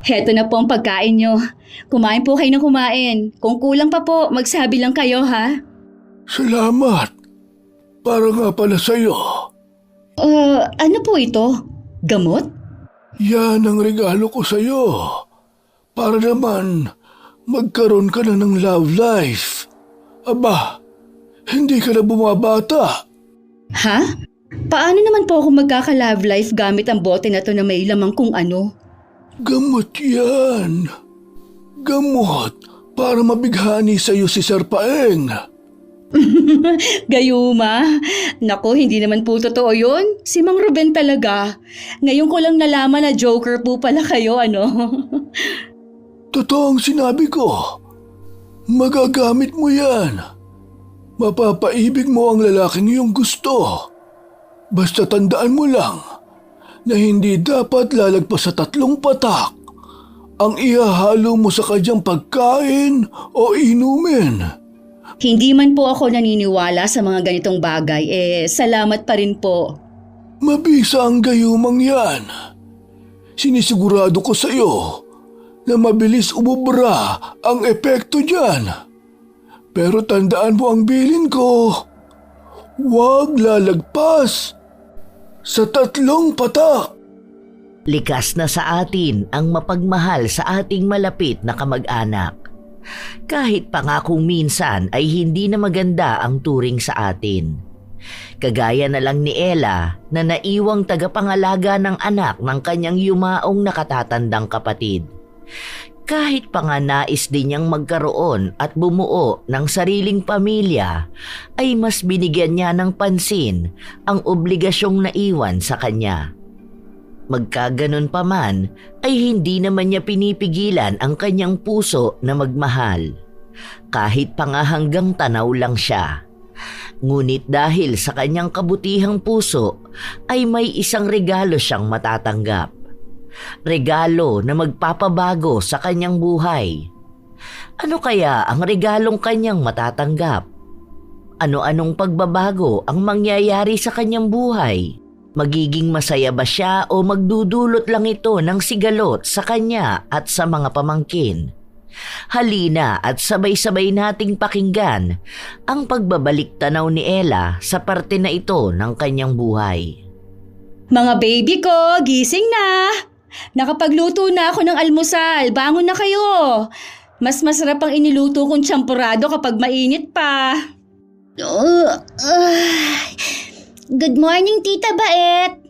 Heto na po ang pagkain nyo. Kumain po kayo ng kumain. Kung kulang pa po, magsabi lang kayo ha. Salamat. Para nga pala sa'yo. Ano po ito? Gamot? Yan ang regalo ko sa'yo. Para naman magkaroon ka na ng love life. Aba, hindi ka na bumabata. Ha? Paano naman po ako magkaka-love life gamit ang bote na to na may lamang kung ano? Gamot yan. Gamot para mabighani sa'yo si Sir Paeng. Gayuma. Naku, hindi naman po totoo yun. Si Mang Ruben talaga. Ngayon ko lang nalaman na joker po pala kayo, ano? Totoo ang sinabi ko. Magagamit mo yan. Mapapaibig mo ang lalaking iyong gusto. Basta tandaan mo lang na hindi dapat lalagpas sa 3 patak ang ihahalo mo sa kanyang pagkain o inumin. Hindi man po ako naniniwala sa mga ganitong bagay, salamat pa rin po. Mabisa ang gayumang yan. Sinisigurado ko sa iyo na mabilis umubra ang epekto dyan. Pero tandaan mo ang bilin ko. Huwag lalagpas sa 3 patak. Likas na sa atin ang mapagmahal sa ating malapit na kamag-anak. Kahit pa nga kung minsan ay hindi na maganda ang turing sa atin. Kagaya na lang ni Ella na naiwang tagapangalaga ng anak ng kanyang yumaong nakatatandang kapatid. Kahit pa nga nais din niyang magkaroon at bumuo ng sariling pamilya, ay mas binigyan niya ng pansin ang obligasyong naiwan sa kanya. Magkaganon pa man, ay hindi naman niya pinipigilan ang kanyang puso na magmahal. Kahit pa nga hanggang tanaw lang siya. Ngunit dahil sa kanyang kabutihang puso, ay may isang regalo siyang matatanggap. Regalo na magpapabago sa kanyang buhay. Ano kaya ang regalong kanyang matatanggap? Ano-anong pagbabago ang mangyayari sa kanyang buhay? Magiging masaya ba siya o magdudulot lang ito ng sigalot sa kanya at sa mga pamangkin? Halina at sabay-sabay nating pakinggan ang pagbabalik tanaw ni Ella sa parte na ito ng kanyang buhay. Mga baby ko, gising na! Nakapagluto na ako ng almusal. Bangon na kayo. Mas masarap ang iniluto kong tsampurado kapag mainit pa. Good morning, Tita Baet.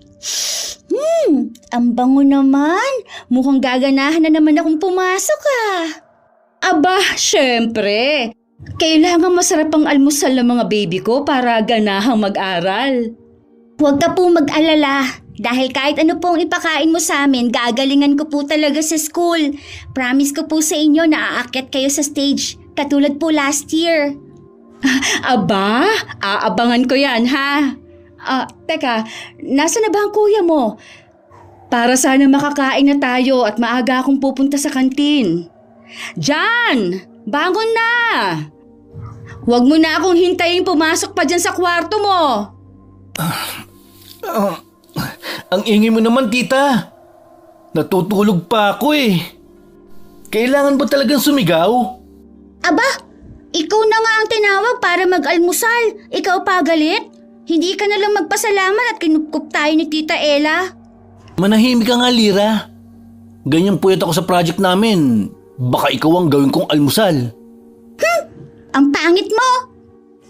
Ang bango naman. Mukhang gaganahan na naman akong pumasok Aba, syempre. Kailangan masarap ang almusal ng mga baby ko para ganahang mag-aral. Huwag ka po mag-alala. Dahil kahit ano pong ipakain mo sa amin, gagalingan ko po talaga sa school. Promise ko po sa inyo na aakyat kayo sa stage, katulad po last year. Aba, aabangan ko yan ha. Teka, nasa na ba ang kuya mo? Para sana makakain na tayo at maaga akong pupunta sa kantin. Jan! Bangon na! Huwag mo na akong hintayin pumasok pa dyan sa kwarto mo. Ang ingay mo naman, tita. Natutulog pa ako eh. Kailangan ba talagang sumigaw? Aba, ikaw na nga ang tinawag para mag-almusal. Ikaw pa galit? Hindi ka na lang magpasalamat at kinupkup tayo ni Tita Ella. Manahimik ka nga, Lira. Ganyan puyat ako sa project namin. Baka ikaw ang gawin kong almusal. Ang pangit mo!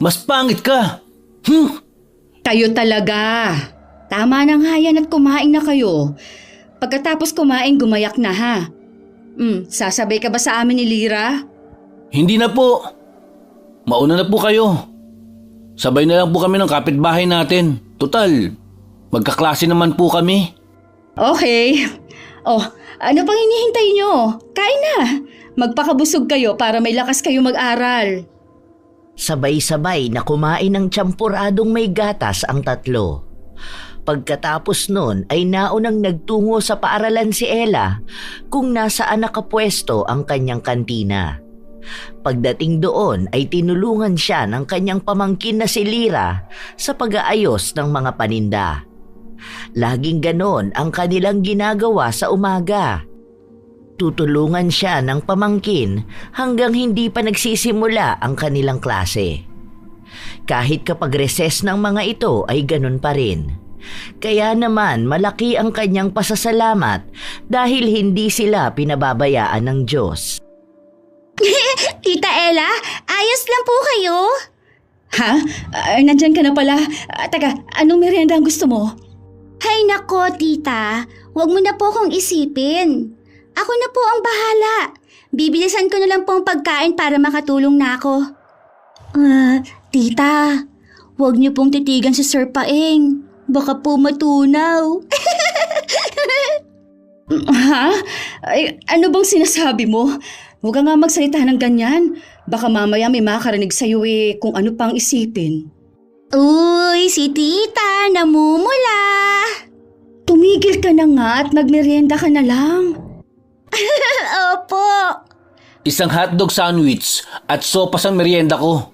Mas pangit ka. Kayo talaga. Tama na nga yan at kumain na kayo. Pagkatapos kumain, gumayak na ha. Sasabay ka ba sa amin ni Lira? Hindi na po. Mauna na po kayo. Sabay na lang po kami ng kapitbahay natin. Total, magkaklase naman po kami. Okay. Ano pang hinihintay nyo? Kain na. Magpakabusog kayo para may lakas kayo mag-aral. Sabay-sabay na kumain ng tsampuradong may gatas ang tatlo. Pagkatapos nun ay naunang nagtungo sa paaralan si Ella kung nasaan nakapwesto ang kanyang kantina. Pagdating doon ay tinulungan siya ng kanyang pamangkin na si Lira sa pag-aayos ng mga paninda. Laging ganon ang kanilang ginagawa sa umaga. Tutulungan siya ng pamangkin hanggang hindi pa nagsisimula ang kanilang klase. Kahit kapag recess ng mga ito ay ganun pa rin. Kaya naman malaki ang kanyang pasasalamat dahil hindi sila pinababayaan ng Diyos. Tita Ella, ayos lang po kayo? Ha? Nandyan ka na pala. Teka, anong merienda ang gusto mo? Hay nako, tita. Huwag mo na po akong isipin. Ako na po ang bahala. Bibilisan ko na lang po ang pagkain para makatulong na ako. Tita, huwag niyo pong titigan si Sir Paeng. Baka po matunaw. Ha? Ay, ano bang sinasabi mo? Huwag ka nga magsalita ng ganyan. Baka mamaya may makakarinig sa'yo kung ano pang isipin. Uy, si tita, namumula. Tumigil ka na nga at magmerienda ka na lang. Opo. Isang hotdog sandwich at sopas ang merienda ko.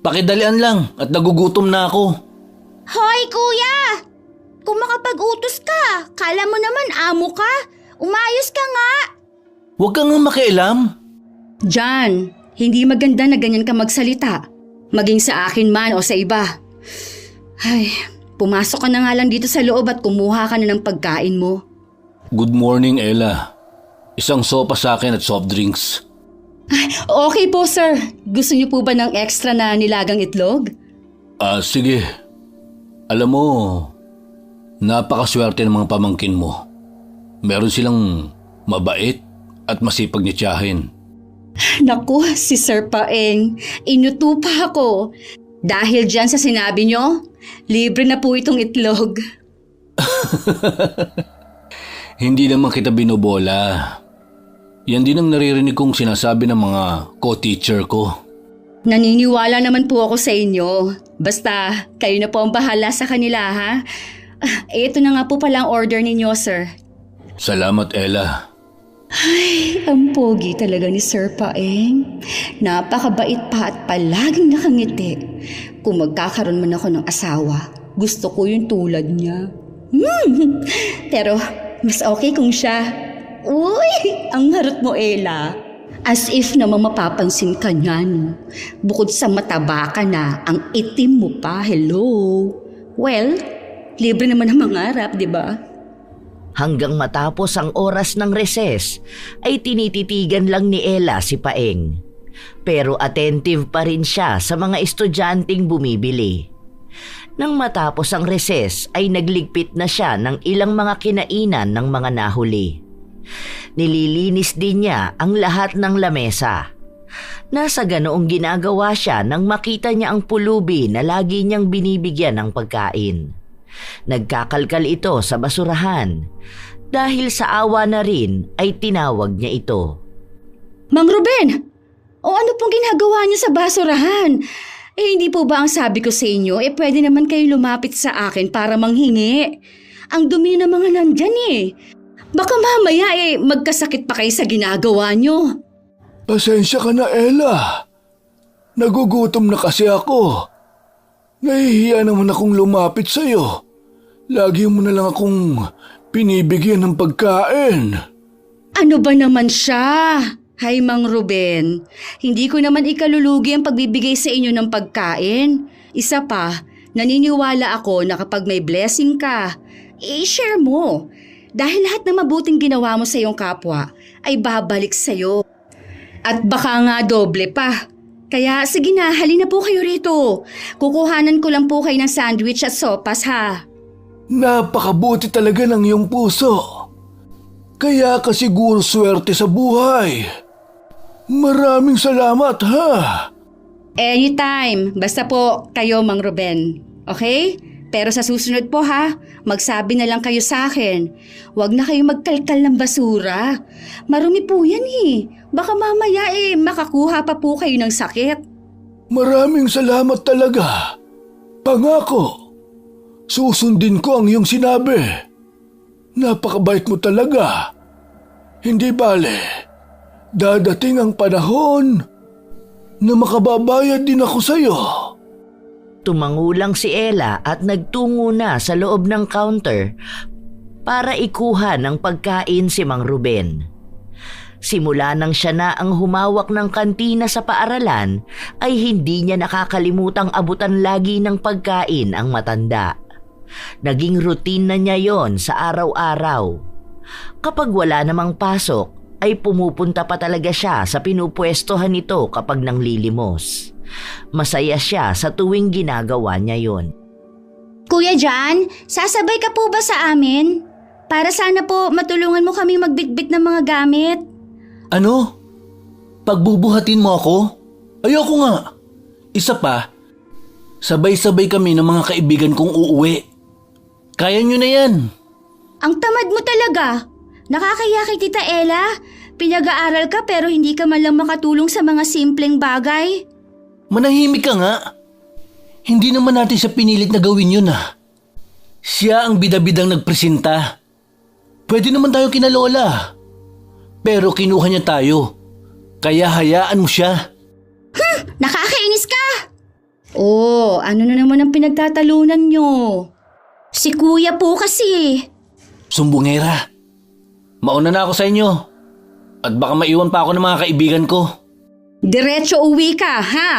Pakidalian lang at nagugutom na ako. Hoy, kuya! Kung makapag-utos ka, kala mo naman amo ka. Umayos ka nga. Huwag kang makialam. John, hindi maganda na ganyan ka magsalita. Maging sa akin man o sa iba. Ay, pumasok ka na nga lang dito sa loob at kumuha ka na ng pagkain mo. Good morning, Ella. Isang sopa sa akin at soft drinks. Ay, okay po, sir. Gusto niyo po ba ng extra na nilagang itlog? Sige. Alam mo, napakaswerte ng mga pamangkin mo. Meron silang mabait at masipag na tiyahin. Naku, si Sir Paeng, inuto pa ako. Dahil dyan sa sinabi nyo, libre na po itong itlog. Hindi naman kita binobola. Yan din ang naririnig kong sinasabi ng mga co-teacher ko. Naniniwala naman po ako sa inyo. Basta, kayo na po ang bahala sa kanila, ha? Ito na nga po pala ang order ninyo, sir. Salamat, Ella. Ay, ang pogi talaga ni Sir Paeng. Napakabait pa at palaging nakangiti. Kung magkakaroon man ako ng asawa, gusto ko yung tulad niya. Pero, mas okay kung siya. Uy, ang harot mo, Ella. As if naman mapapansin ka niyan. Bukod sa mataba ka na, ang itim mo pa, hello. Well, libre naman ang mangarap, di ba? Hanggang matapos ang oras ng recess ay tinititigan lang ni Ella si Paeng. Pero attentive pa rin siya sa mga estudyanteng bumibili. Nang matapos ang recess ay nagligpit na siya ng ilang mga kinainan ng mga nahuli. Nililinis din niya ang lahat ng lamesa. Nasa ganoong ginagawa siya nang makita niya ang pulubi na lagi niyang binibigyan ng pagkain. Nagkakalkal ito sa basurahan. Dahil sa awa na rin ay tinawag niya ito. Mang Ruben! O ano pong ginagawa niyo sa basurahan? Hindi po ba ang sabi ko sa inyo, pwede naman kayo lumapit sa akin para manghingi. Ang dumi ng mga nandyan Baka mamaya magkasakit pa kayo sa ginagawa niyo. Pasensya ka na, Ella. Nagugutom na kasi ako. Nahihiya naman akong lumapit sa'yo. Lagi mo na lang akong pinibigyan ng pagkain. Ano ba naman siya? Hay Mang Ruben, hindi ko naman ikalulugi ang pagbibigay sa inyo ng pagkain. Isa pa, naniniwala ako na kapag may blessing ka, i-share mo. Dahil lahat ng mabuting ginawa mo sa iyong kapwa ay babalik sa iyo. At baka nga doble pa. Kaya sige na, halina po kayo rito. Kukuhanan ko lang po kayo ng sandwich at sopas, ha? Napakabuti talaga ng iyong puso. Kaya ka siguro swerte sa buhay. Maraming salamat, ha? Anytime. Basta po kayo, Mang Ruben. Okay? Pero sa susunod po, ha? Magsabi na lang kayo sa akin. Huwag na kayo magkalkal ng basura. Marumi po yan Baka mamaya makakuha pa po kayo ng sakit. Maraming salamat talaga. Pangako, susundin ko ang iyong sinabi. Napakabait mo talaga. Hindi bale, dadating ang panahon na makababayad din ako sa'yo. Tumangulang si Ella at nagtungo na sa loob ng counter para ikuha ng pagkain si Mang Ruben. Simula nang siya na ang humawak ng kantina sa paaralan, ay hindi niya nakakalimutang abutan lagi ng pagkain ang matanda. Naging routine na niya yon sa araw-araw. Kapag wala namang pasok, ay pumupunta pa talaga siya sa pinupwestohan nito kapag nanglilimos. Masaya siya sa tuwing ginagawa niya yon. Kuya John, sasabay ka po ba sa amin? Para sana po matulungan mo kami magbitbit ng mga gamit. Ano? Pagbubuhatin mo ako? Ayoko nga. Isa pa, sabay-sabay kami ng mga kaibigan kong uuwi. Kaya nyo na yan. Ang tamad mo talaga. Nakakaya kay Tita Ella. Pinag-aaral ka pero hindi ka man lang makatulong sa mga simpleng bagay. Manahimik ka nga. Hindi naman natin siya pinilit na gawin yun ah. Siya ang bida-bidang nagpresenta. Pwede naman tayo kina Lola. Pero kinuha niya tayo. Kaya hayaan mo siya. Nakakainis ka! Oh, ano na naman ang pinagtatalunan nyo? Si Kuya po kasi. Sumbungera. Mauna na ako sa inyo. At baka maiwan pa ako ng mga kaibigan ko. Diretso uwi ka, ha?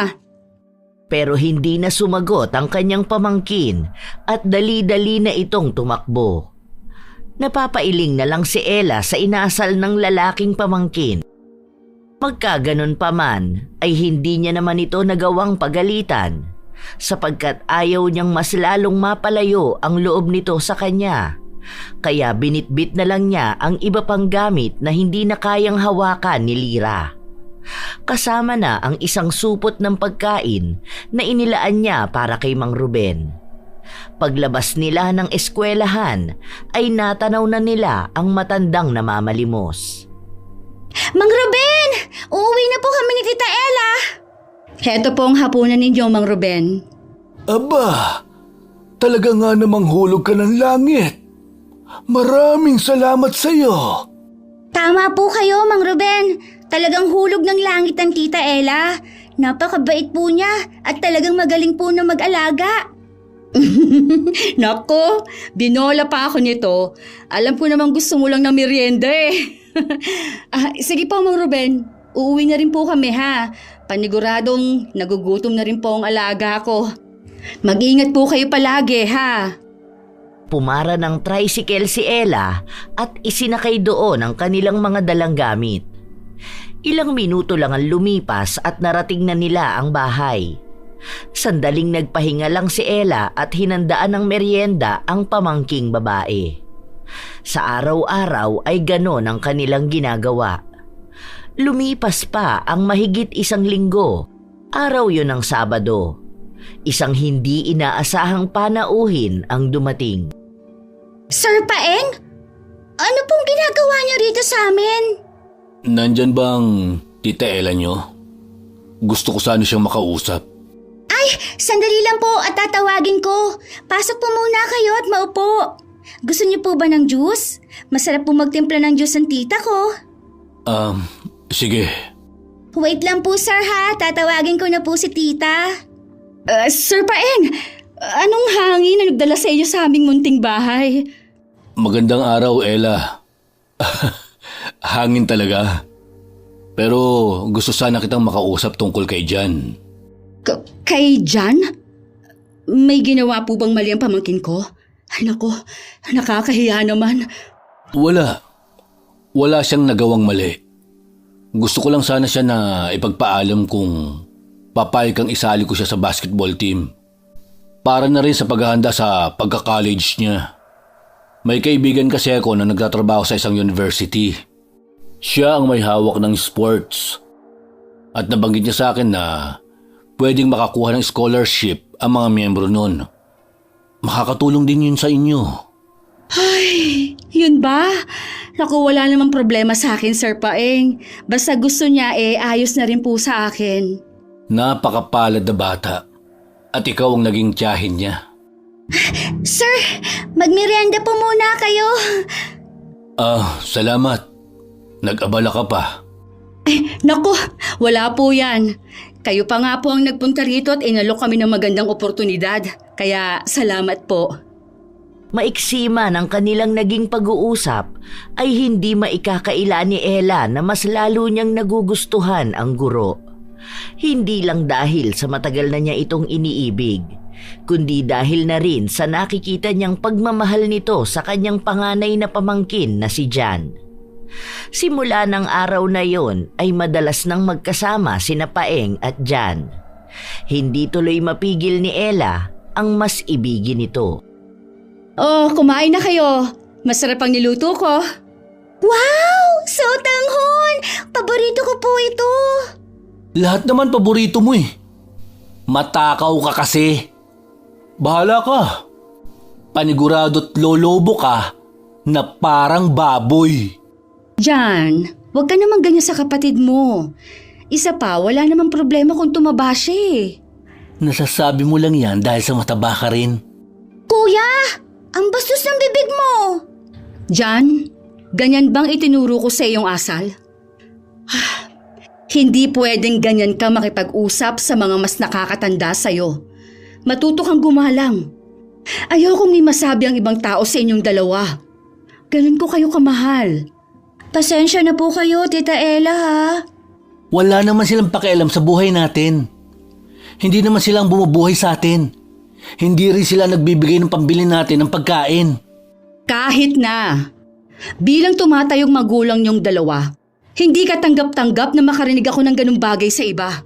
Pero hindi na sumagot ang kanyang pamangkin at dali-dali na itong tumakbo. Napapailing na lang si Ella sa inasal ng lalaking pamangkin. Magkaganon pa man ay hindi niya naman ito nagawang pagalitan sapagkat ayaw niyang mas lalong mapalayo ang loob nito sa kanya. Kaya binitbit na lang niya ang iba pang gamit na hindi na kayang hawakan ni Lyra. Kasama na ang isang supot ng pagkain na inilaan niya para kay Mang Ruben. Paglabas nila ng eskwelahan ay natanaw na nila ang matandang namamalimos. Mang Ruben! Uuwi na po kami ni Tita Ella! Heto po ang hapunan ninyo, Mang Ruben. Aba, talaga nga namang hulog ka ng langit. Maraming salamat sa iyo. Tama po kayo, Mang Ruben. Talagang hulog ng langit ang Tita Ella. Napakabait po niya at talagang magaling po na mag-alaga. Nako, binola pa ako nito. Alam ko namang gusto mo lang ng merienda eh. Sige po, Mang Ruben. Uuwi na rin po kami ha. Paniguradong nagugutom na rin po ang alaga ko. Mag-ingat po kayo palagi ha. Pumara ng tricycle si Ella at isinakay doon ang kanilang mga dalang gamit. Ilang minuto lang ang lumipas at narating na nila ang bahay. Sandaling nagpahinga lang si Ella at hinandaan ng merienda ang pamangking babae. Sa araw-araw ay ganon ang kanilang ginagawa. Lumipas pa ang mahigit 1 linggo. Araw yon ng Sabado. Isang hindi inaasahang panauhin ang dumating. Sir Paeng? Ano pong ginagawa niyo rito sa amin? Nandyan bang Tita Ella nyo? Gusto ko sana siyang makausap. Sandali lang po at tatawagin ko. Pasok po muna kayo at maupo. Gusto niyo po ba ng juice? Masarap po magtimpla ng juice ang tita ko. Sige. Wait lang po sir ha, tatawagin ko na po si tita. Sir Paeng, anong hangin na nagdala sa iyo sa aming munting bahay? Magandang araw, Ella. Hangin talaga. Pero gusto sana kitang makausap tungkol kay Jan. Kay Jan? May ginawa po bang mali ang pamangkin ko? Ay nako, nakakahiya naman. Wala. Wala siyang nagawang mali. Gusto ko lang sana siya na ipagpaalam kung papayag kang isali ko siya sa basketball team. Para na rin sa paghahanda sa pagka-college niya. May kaibigan kasi ako na nagtatrabaho sa isang university. Siya ang may hawak ng sports. At nabanggit niya sa akin na pwedeng makakuha ng scholarship ang mga miyembro nun. Makakatulong din yun sa inyo. Ay, yun ba? Naku, wala namang problema sa akin, Sir Paeng. Basta gusto niya ayos na rin po sa akin. Napakapalad na bata. At ikaw ang naging tiyahin niya. Sir, magmerienda po muna kayo. Salamat. Nag-abala ka pa. Naku, wala po yan. Kayo pa nga po ang nagpunta rito at inalok kami ng magandang oportunidad. Kaya salamat po. Maiksi man ang kanilang naging pag-uusap, ay hindi maikakaila ni Ella na mas lalo niyang nagugustuhan ang guro. Hindi lang dahil sa matagal na niya itong iniibig, kundi dahil na rin sa nakikita niyang pagmamahal nito sa kanyang panganay na pamangkin na si Jan. Simula ng araw na yon ay madalas nang magkasama sina Paeng at Jan. Hindi tuloy mapigil ni Ella ang mas ibigin nito. Oh, kumain na kayo. Masarap ang niluto ko. Wow! Sotanghon! Paborito ko po ito! Lahat naman paborito mo eh. Matakaw ka kasi. Bahala ka. Panigurado't lolobo ka na parang baboy. Jan, huwag ka naman ganyan sa kapatid mo. Isa pa, wala namang problema kung tumaba siya eh. Nasasabi mo lang yan dahil sa mataba ka rin. Kuya! Ang bastos ng bibig mo! Jan, ganyan bang itinuro ko sa iyong asal? Hindi pwedeng ganyan ka makipag-usap sa mga mas nakakatanda sa'yo. Matuto kang gumalang. Ayokong may masabi ang ibang tao sa inyong dalawa. Ganun ko kayo kamahal. Pasensya na po kayo, Tita Ella ha. Wala naman silang pakialam sa buhay natin. Hindi naman silang bumubuhay sa atin. Hindi rin sila nagbibigay ng pambili natin ng pagkain. Kahit na. Bilang tumatayong magulang niyong dalawa, hindi ka tanggap-tanggap na makarinig ako ng ganung bagay sa iba.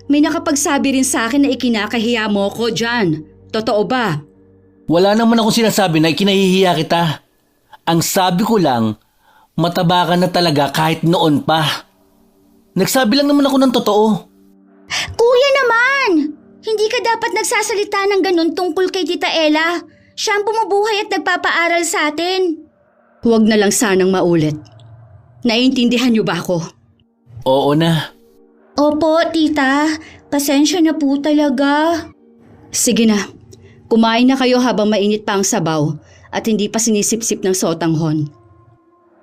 May nakapagsabi rin sa akin na ikinakahiya mo ko dyan. Totoo ba? Wala naman akong sinasabi na ikinahihiya kita. Ang sabi ko lang, mataba ka na talaga kahit noon pa. Nagsabi lang naman ako ng totoo. Kuya naman! Hindi ka dapat nagsasalita ng ganun tungkol kay Tita Ella. Siya ang bumubuhay at nagpapaaral sa atin. Huwag na lang sanang maulit. Naiintindihan niyo ba ako? Oo na. Opo, Tita. Pasensya na po talaga. Sige na. Kumain na kayo habang mainit pa ang sabaw at hindi pa sinisip-sip ng sotanghon.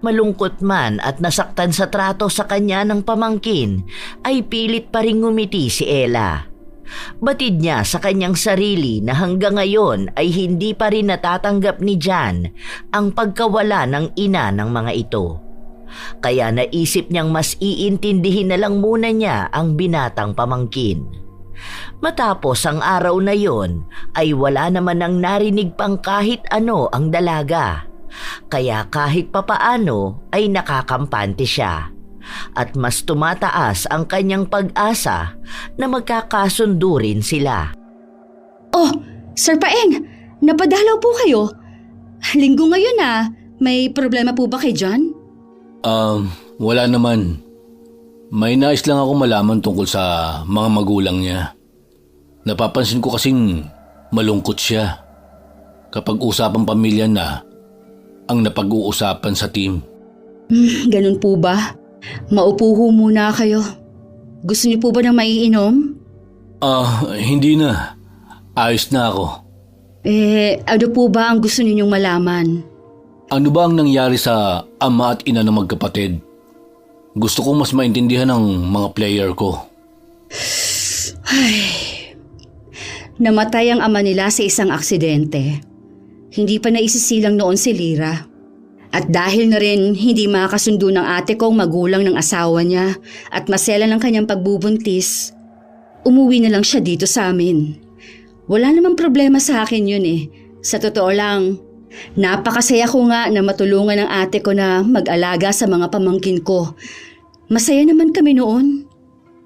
Malungkot man at nasaktan sa trato sa kanya ng pamangkin, ay pilit pa ring ngumiti si Ella. Batid niya sa kanyang sarili na hanggang ngayon ay hindi pa rin natatanggap ni Jan ang pagkawala ng ina ng mga ito. Kaya naisip niyang mas iintindihin na lang muna niya ang binatang pamangkin. Matapos ang araw na yon ay wala naman ang narinig pang kahit ano ang dalaga. Kaya kahit papaano ay nakakampante siya. At mas tumataas ang kanyang pag-asa na magkakasundo rin sila. Oh, Sir Paeng, napadalaw po kayo. Linggo ngayon ah, may problema po ba kay John? Wala naman. May nais lang ako malaman tungkol sa mga magulang niya. Napapansin ko kasing malungkot siya kapag usapang pamilya na ang napag-uusapan sa team. Ganun po ba? Maupo ho muna kayo. Gusto niyo po ba ng maiinom? Hindi na. Ayos na ako. Ano po ba ang gusto ninyong malaman? Ano ba ang nangyari sa ama at ina ng magkapatid? Gusto kong mas maintindihan ng mga player ko. Namatay ang ama nila sa isang aksidente. Hindi pa naisisilang noon si Lyra. At dahil na rin hindi makakasundo ng ate kong magulang ng asawa niya at masela ng kanyang pagbubuntis, umuwi na lang siya dito sa amin. Wala namang problema sa akin yun eh. Sa totoo lang, napakasaya ko nga na matulungan ng ate ko na mag-alaga sa mga pamangkin ko. Masaya naman kami noon.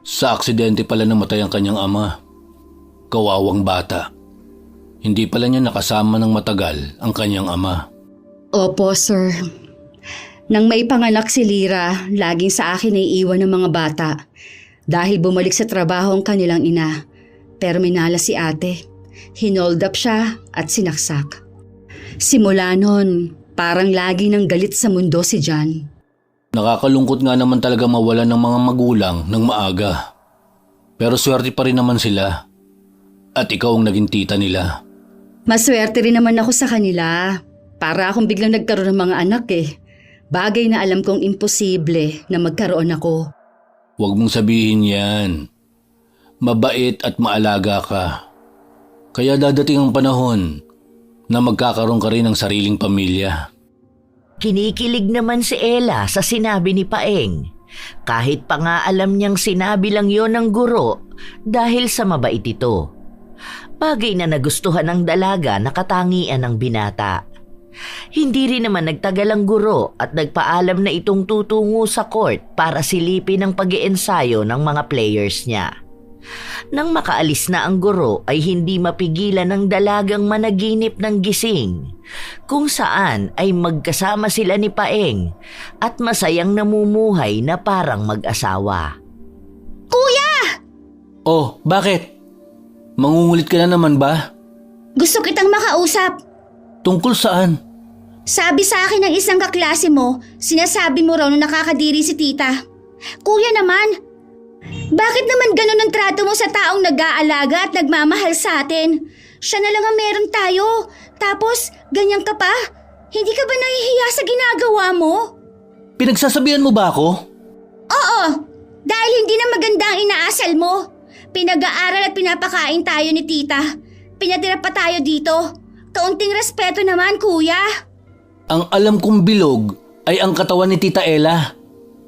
Sa aksidente pala namatay ang kanyang ama. Kawawang bata. Hindi pala niya nakasama ng matagal ang kanyang ama. Opo, sir. Nang may panganak si Lyra, laging sa akin ay iwan ng mga bata dahil bumalik sa trabaho ang kanilang ina. Pero minala si ate. Hinold up siya at sinaksak. Simula nun, parang lagi nang galit sa mundo si Jan. Nakakalungkot nga naman talaga mawala ng mga magulang ng maaga. Pero swerte pa rin naman sila. At ikaw ang naging tita nila. Maswerte rin naman ako sa kanila. Para akong biglang nagkaroon ng mga anak eh. Bagay na alam kong imposible na magkaroon ako. Huwag mong sabihin yan. Mabait at maalaga ka. Kaya dadating ang panahon, na magkakaroon ka rin ng sariling pamilya. Kinikilig naman si Ella sa sinabi ni Paeng. Kahit pa nga alam niyang sinabi lang yon ng guro dahil sa mabait ito. Bagay na nagustuhan ng dalaga na katangian ng binata. Hindi rin naman nagtagal ang guro at nagpaalam na itong tutungo sa court para silipin ang pag-iensayo ng mga players niya. Nang makaalis na ang guro ay hindi mapigilan ng dalagang managinip ng gising, kung saan ay magkasama sila ni Paeng at masayang namumuhay na parang mag-asawa. Kuya! Oh, bakit? Mangungulit ka na naman ba? Gusto kitang makausap. Tungkol saan? Sabi sa akin ng isang kaklase mo, sinasabi mo raw na nakakadiri si tita. Kuya naman, bakit naman ganun ang trato mo sa taong nag-aalaga at nagmamahal sa atin? Siya na lang ang meron tayo. Tapos, ganyan ka pa? Hindi ka ba nahihiya sa ginagawa mo? Pinagsasabihan mo ba ako? Oo, dahil hindi na maganda ang inaasal mo. Pinag-aaral at pinapakain tayo ni tita. Pinatira pa tayo dito. Kaunting respeto naman, kuya. Ang alam kong bilog ay ang katawan ni Tita Ella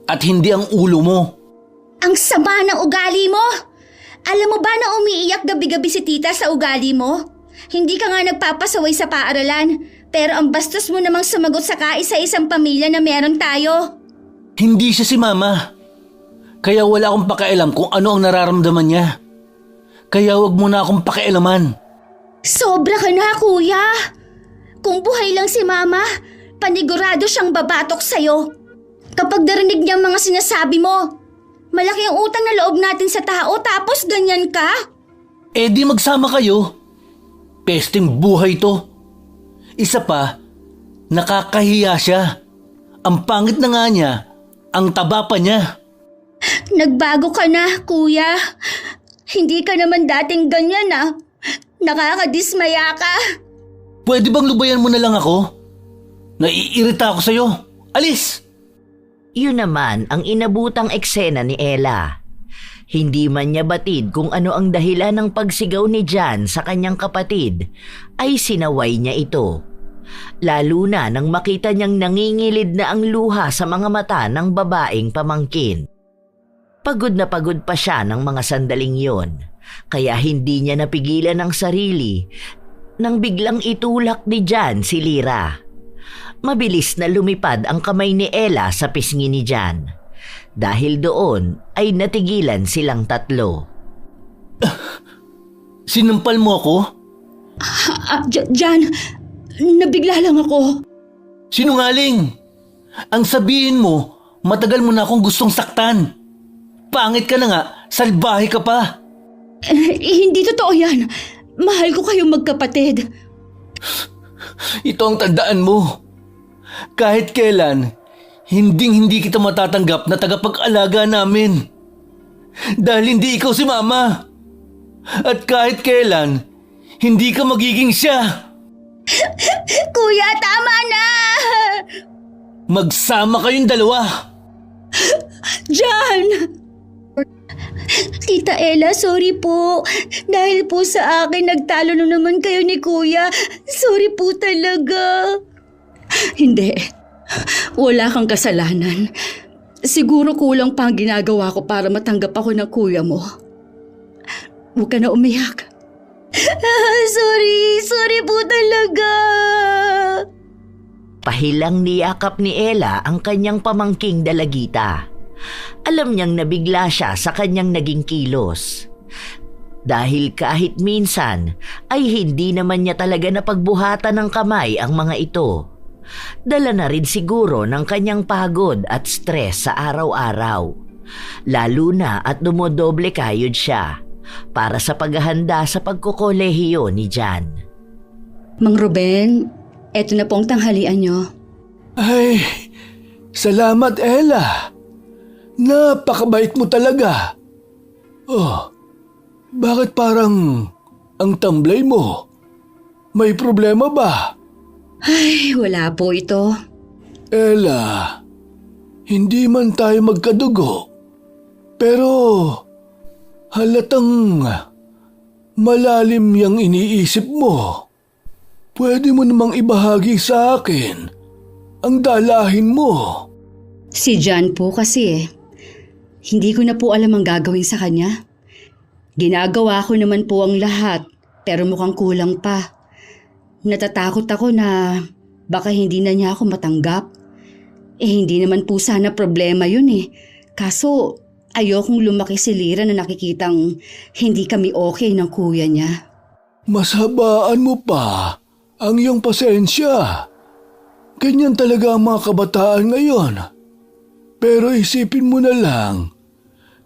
at hindi ang ulo mo. Ang sama ng ugali mo! Alam mo ba na umiiyak gabi-gabi si tita sa ugali mo? Hindi ka nga nagpapasaway sa paaralan, pero ang bastos mo namang sumagot sa kaisa-isang pamilya na meron tayo. Hindi siya si Mama. Kaya wala akong pakialam kung ano ang nararamdaman niya. Kaya wag mo na akong pakialaman. Sobra ka na, kuya! Kung buhay lang si Mama, panigurado siyang babatok sa'yo. Kapag narinig niya ang mga sinasabi mo, malaki ang utang na loob natin sa tao tapos ganyan ka? Eh di magsama kayo. Pesteng buhay to. Isa pa, nakakahiya siya. Ang pangit na nga niya, ang taba pa niya. Nagbago ka na, kuya. Hindi ka naman dating ganyan ah. Nakakadismaya ka. Pwede bang lubayan mo na lang ako? Naiirita ako sa'yo. Alis! Yun naman ang inabutang eksena ni Ella. Hindi man niya batid kung ano ang dahilan ng pagsigaw ni Jan sa kanyang kapatid, ay sinaway niya ito. Lalo na nang makita niyang nangingilid na ang luha sa mga mata ng babaeng pamangkin. Pagod na pagod pa siya ng mga sandaling yon, kaya hindi niya napigilan ang sarili nang biglang itulak ni Jan si Lyra. Mabilis na lumipad ang kamay ni Ella sa pisngi ni Jan. Dahil doon ay natigilan silang tatlo. Sinampal mo ako? Jan, nabigla lang ako. Sinungaling! Ang sabihin mo, matagal mo na akong gustong saktan. Pangit ka na nga, salbahe ka pa. Hindi totoo yan. Mahal ko kayong magkapatid. Ito ang tandaan mo. Kahit kailan, hindi kita matatanggap na tagapag-alaga namin. Dahil hindi ikaw si Mama. At kahit kailan, hindi ka magiging siya. Kuya, tama na! Magsama kayong dalawa. Jan! Tita Ella, sorry po. Dahil po sa akin, nagtalo na naman kayo ni Kuya. Sorry po talaga. Hindi. Wala kang kasalanan. Siguro kulang pa ang ginagawa ko para matanggap ako ng kuya mo. Huwag ka na umiyak. Sorry po talaga. Pahilang niyakap ni Ella ang kanyang pamangking dalagita. Alam niyang nabigla siya sa kanyang naging kilos. Dahil kahit minsan ay hindi naman niya talaga napagbuhatan ng kamay ang mga ito. Dala na rin siguro ng kanyang pagod at stress sa araw-araw. Lalo na at dumodoble kayod siya para sa paghahanda sa pagkokolehiyo ni Jan. Mang Ruben, eto na pong tanghalian niyo. Ay, salamat Ella. Napakabait mo talaga. Oh, bakit parang ang tamblay mo? May problema ba? Ay, wala po ito. Ella, hindi man tayo magkadugo. Pero halatang malalim yang iniisip mo. pwede mo namang ibahagi sa akin ang dalahin mo. Si John po kasi hindi ko na po alam ang gagawin sa kanya. Ginagawa ko naman po ang lahat pero mukhang kulang pa. Natatakot ako na baka hindi na niya ako matanggap. Hindi naman po sana problema yun eh. Kaso ayokong lumaki si Lyra na nakikitang hindi kami okay ng kuya niya. Mas habaan mo pa ang iyong pasensya. Ganyan talaga ang mga kabataan ngayon. Pero isipin mo na lang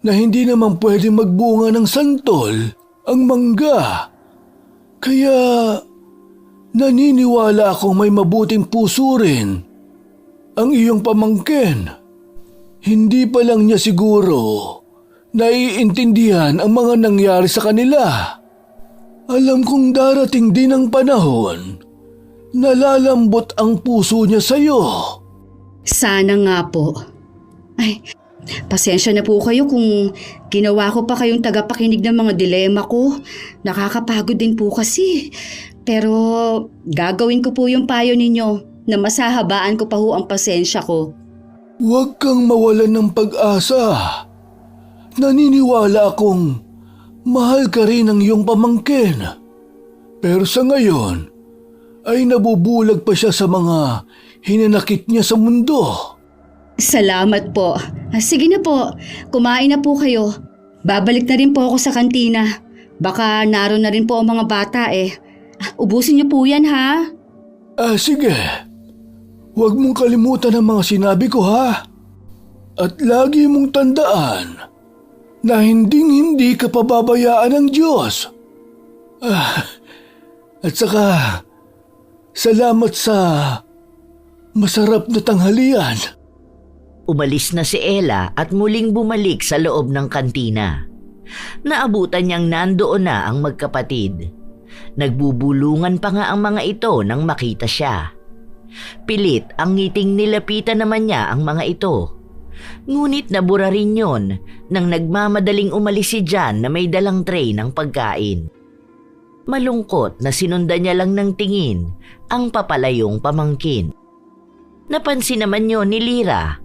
na hindi naman pwede magbunga ng santol ang mangga. Kaya naniniwala akong may mabuting puso rin ang iyong pamangkin. Hindi pa lang niya siguro naiintindihan ang mga nangyari sa kanila. Alam kong darating din ang panahon na lalambot ang puso niya sa'yo. Sana nga po. Ay, pasensya na po kayo kung ginawa ko pa kayong tagapakinig ng mga dilema ko. Nakakapagod din po kasi. Pero gagawin ko po yung payo ninyo na masahabaan ko pa ho ang pasensya ko. Huwag kang mawalan ng pag-asa. Naniniwala akong mahal ka rin ng iyong pamangkin. Pero sa ngayon ay nabubulag pa siya sa mga hinanakit niya sa mundo. Salamat po. Sige na po, kumain na po kayo. Babalik na rin po ako sa kantina. Baka naroon na rin po ang mga bata eh. Ubusin niyo po yan ha. Sige. Huwag mong kalimutan ang mga sinabi ko ha. At lagi mong tandaan na hindi ka pababayaan ng Diyos. At saka, salamat sa masarap na tanghalian. Umalis na si Ella at muling bumalik sa loob ng kantina. Naabutan niyang nandoon na ang magkapatid. Nagbubulungan pa nga ang mga ito nang makita siya. Pilit ang ngiting nilapitan naman niya ang mga ito. Ngunit nabura rin yon nang nagmamadaling umalis si John na may dalang tray ng pagkain. Malungkot na sinundan niya lang ng tingin ang papalayong pamangkin. Napansin naman yon ni Lyra,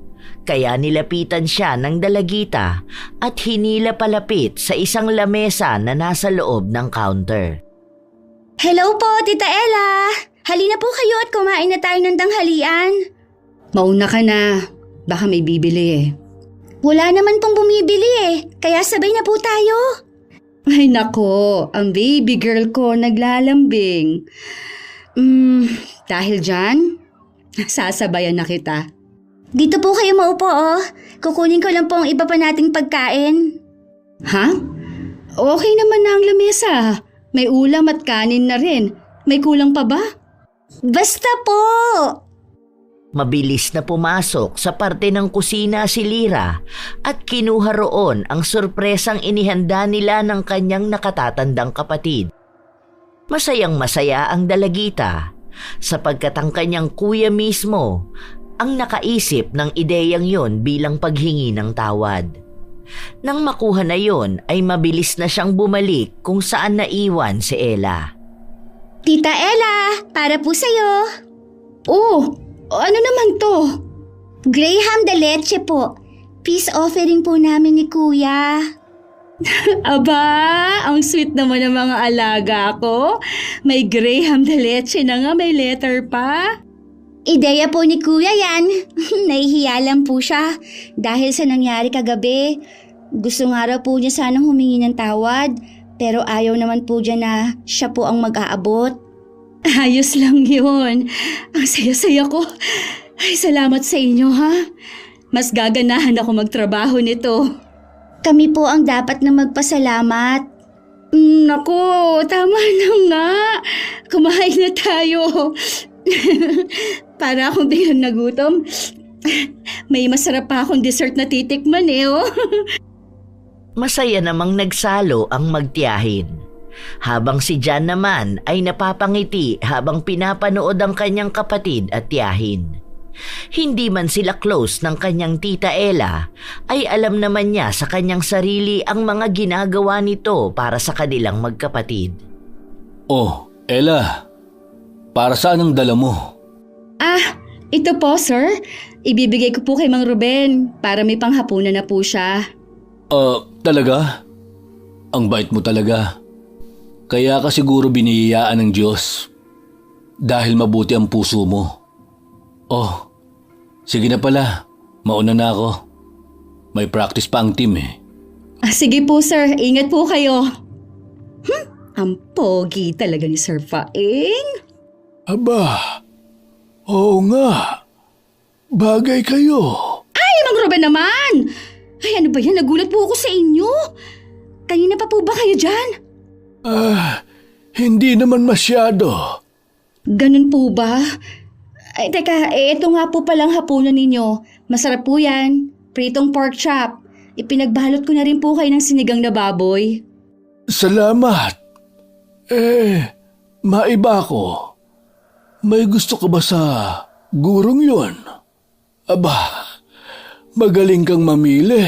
kaya nilapitan siya ng dalagita at hinila palapit sa isang lamesa na nasa loob ng counter. Hello po, Tita Ella! Halina po kayo at kumain na tayo ng tanghalian. Mauna ka na. Baka may bibili eh. Wala naman pong bumibili eh, kaya sabay na po tayo. Ay nako, ang baby girl ko naglalambing. Dahil dyan, sasabayan na kita. Dito po kayo maupo oh. Kukunin ko lang po ang iba pa nating pagkain. Ha? Okay naman na ang lamesa. May ulam at kanin na rin. May kulang pa ba? Basta po! Mabilis na pumasok sa parte ng kusina si Lyra at kinuha roon ang sorpresang inihanda nila ng kanyang nakatatandang kapatid. Masayang-masaya ang dalagita sapagkat ang kanyang kuya mismo ang nakaisip ng ideyang yon bilang paghingi ng tawad. Nang makuha na yon ay mabilis na siyang bumalik kung saan naiwan si Ella. Tita Ella, para po sa'yo. Oh, ano naman to? Graham de leche po. Peace offering po namin ni Kuya. Aba, ang sweet naman ng mga alaga ko. May Graham de leche na nga, may letter pa. Ideya po ni Kuya yan. Nahihiya lang po siya dahil sa nangyari kagabi. Gusto nga raw po niya sanang humingi ng tawad pero ayaw naman po niya na siya po ang mag-aabot. Ayos lang yun. Ang saya-saya ko. Ay, salamat sa inyo ha. Mas gaganahan ako magtrabaho nito. Kami po ang dapat na magpasalamat. Naku, tama na nga. Kumain na tayo. Para akong biglang nagutom. May masarap pa akong dessert na titikman eh oh. Masaya namang nagsalo ang magtiyahin. Habang si John naman ay napapangiti habang pinapanood ang kanyang kapatid at tiyahin. Hindi man sila close ng kanyang tita Ella, ay alam naman niya sa kanyang sarili ang mga ginagawa nito para sa kanilang magkapatid. Oh, Ella. Para saan ang dala mo? Ito po, sir. Ibibigay ko po kay Mang Ruben para may panghapunan na po siya. Talaga? Ang bait mo talaga. Kaya ka siguro binihiyaan ng Diyos. Dahil mabuti ang puso mo. Oh, sige na pala. Mauna na ako. May practice pa ang team eh. Sige po, sir. Ingat po kayo. Ang pogi talaga ni Sir Faing. Aba, oo nga. Bagay kayo. Ay, Mang Ruben naman! Ay, ano ba yan? Nagulat po ako sa inyo. Kanina pa po ba kayo dyan? Hindi naman masyado. Ganun po ba? Ay, teka, ito nga po palang hapunan ninyo. Masarap po yan. Pritong pork chop. Ipinagbalot ko na rin po kayo ng sinigang na baboy. Salamat. Maiba ko. May gusto ka ba sa gurong yon? Aba, magaling kang mamili.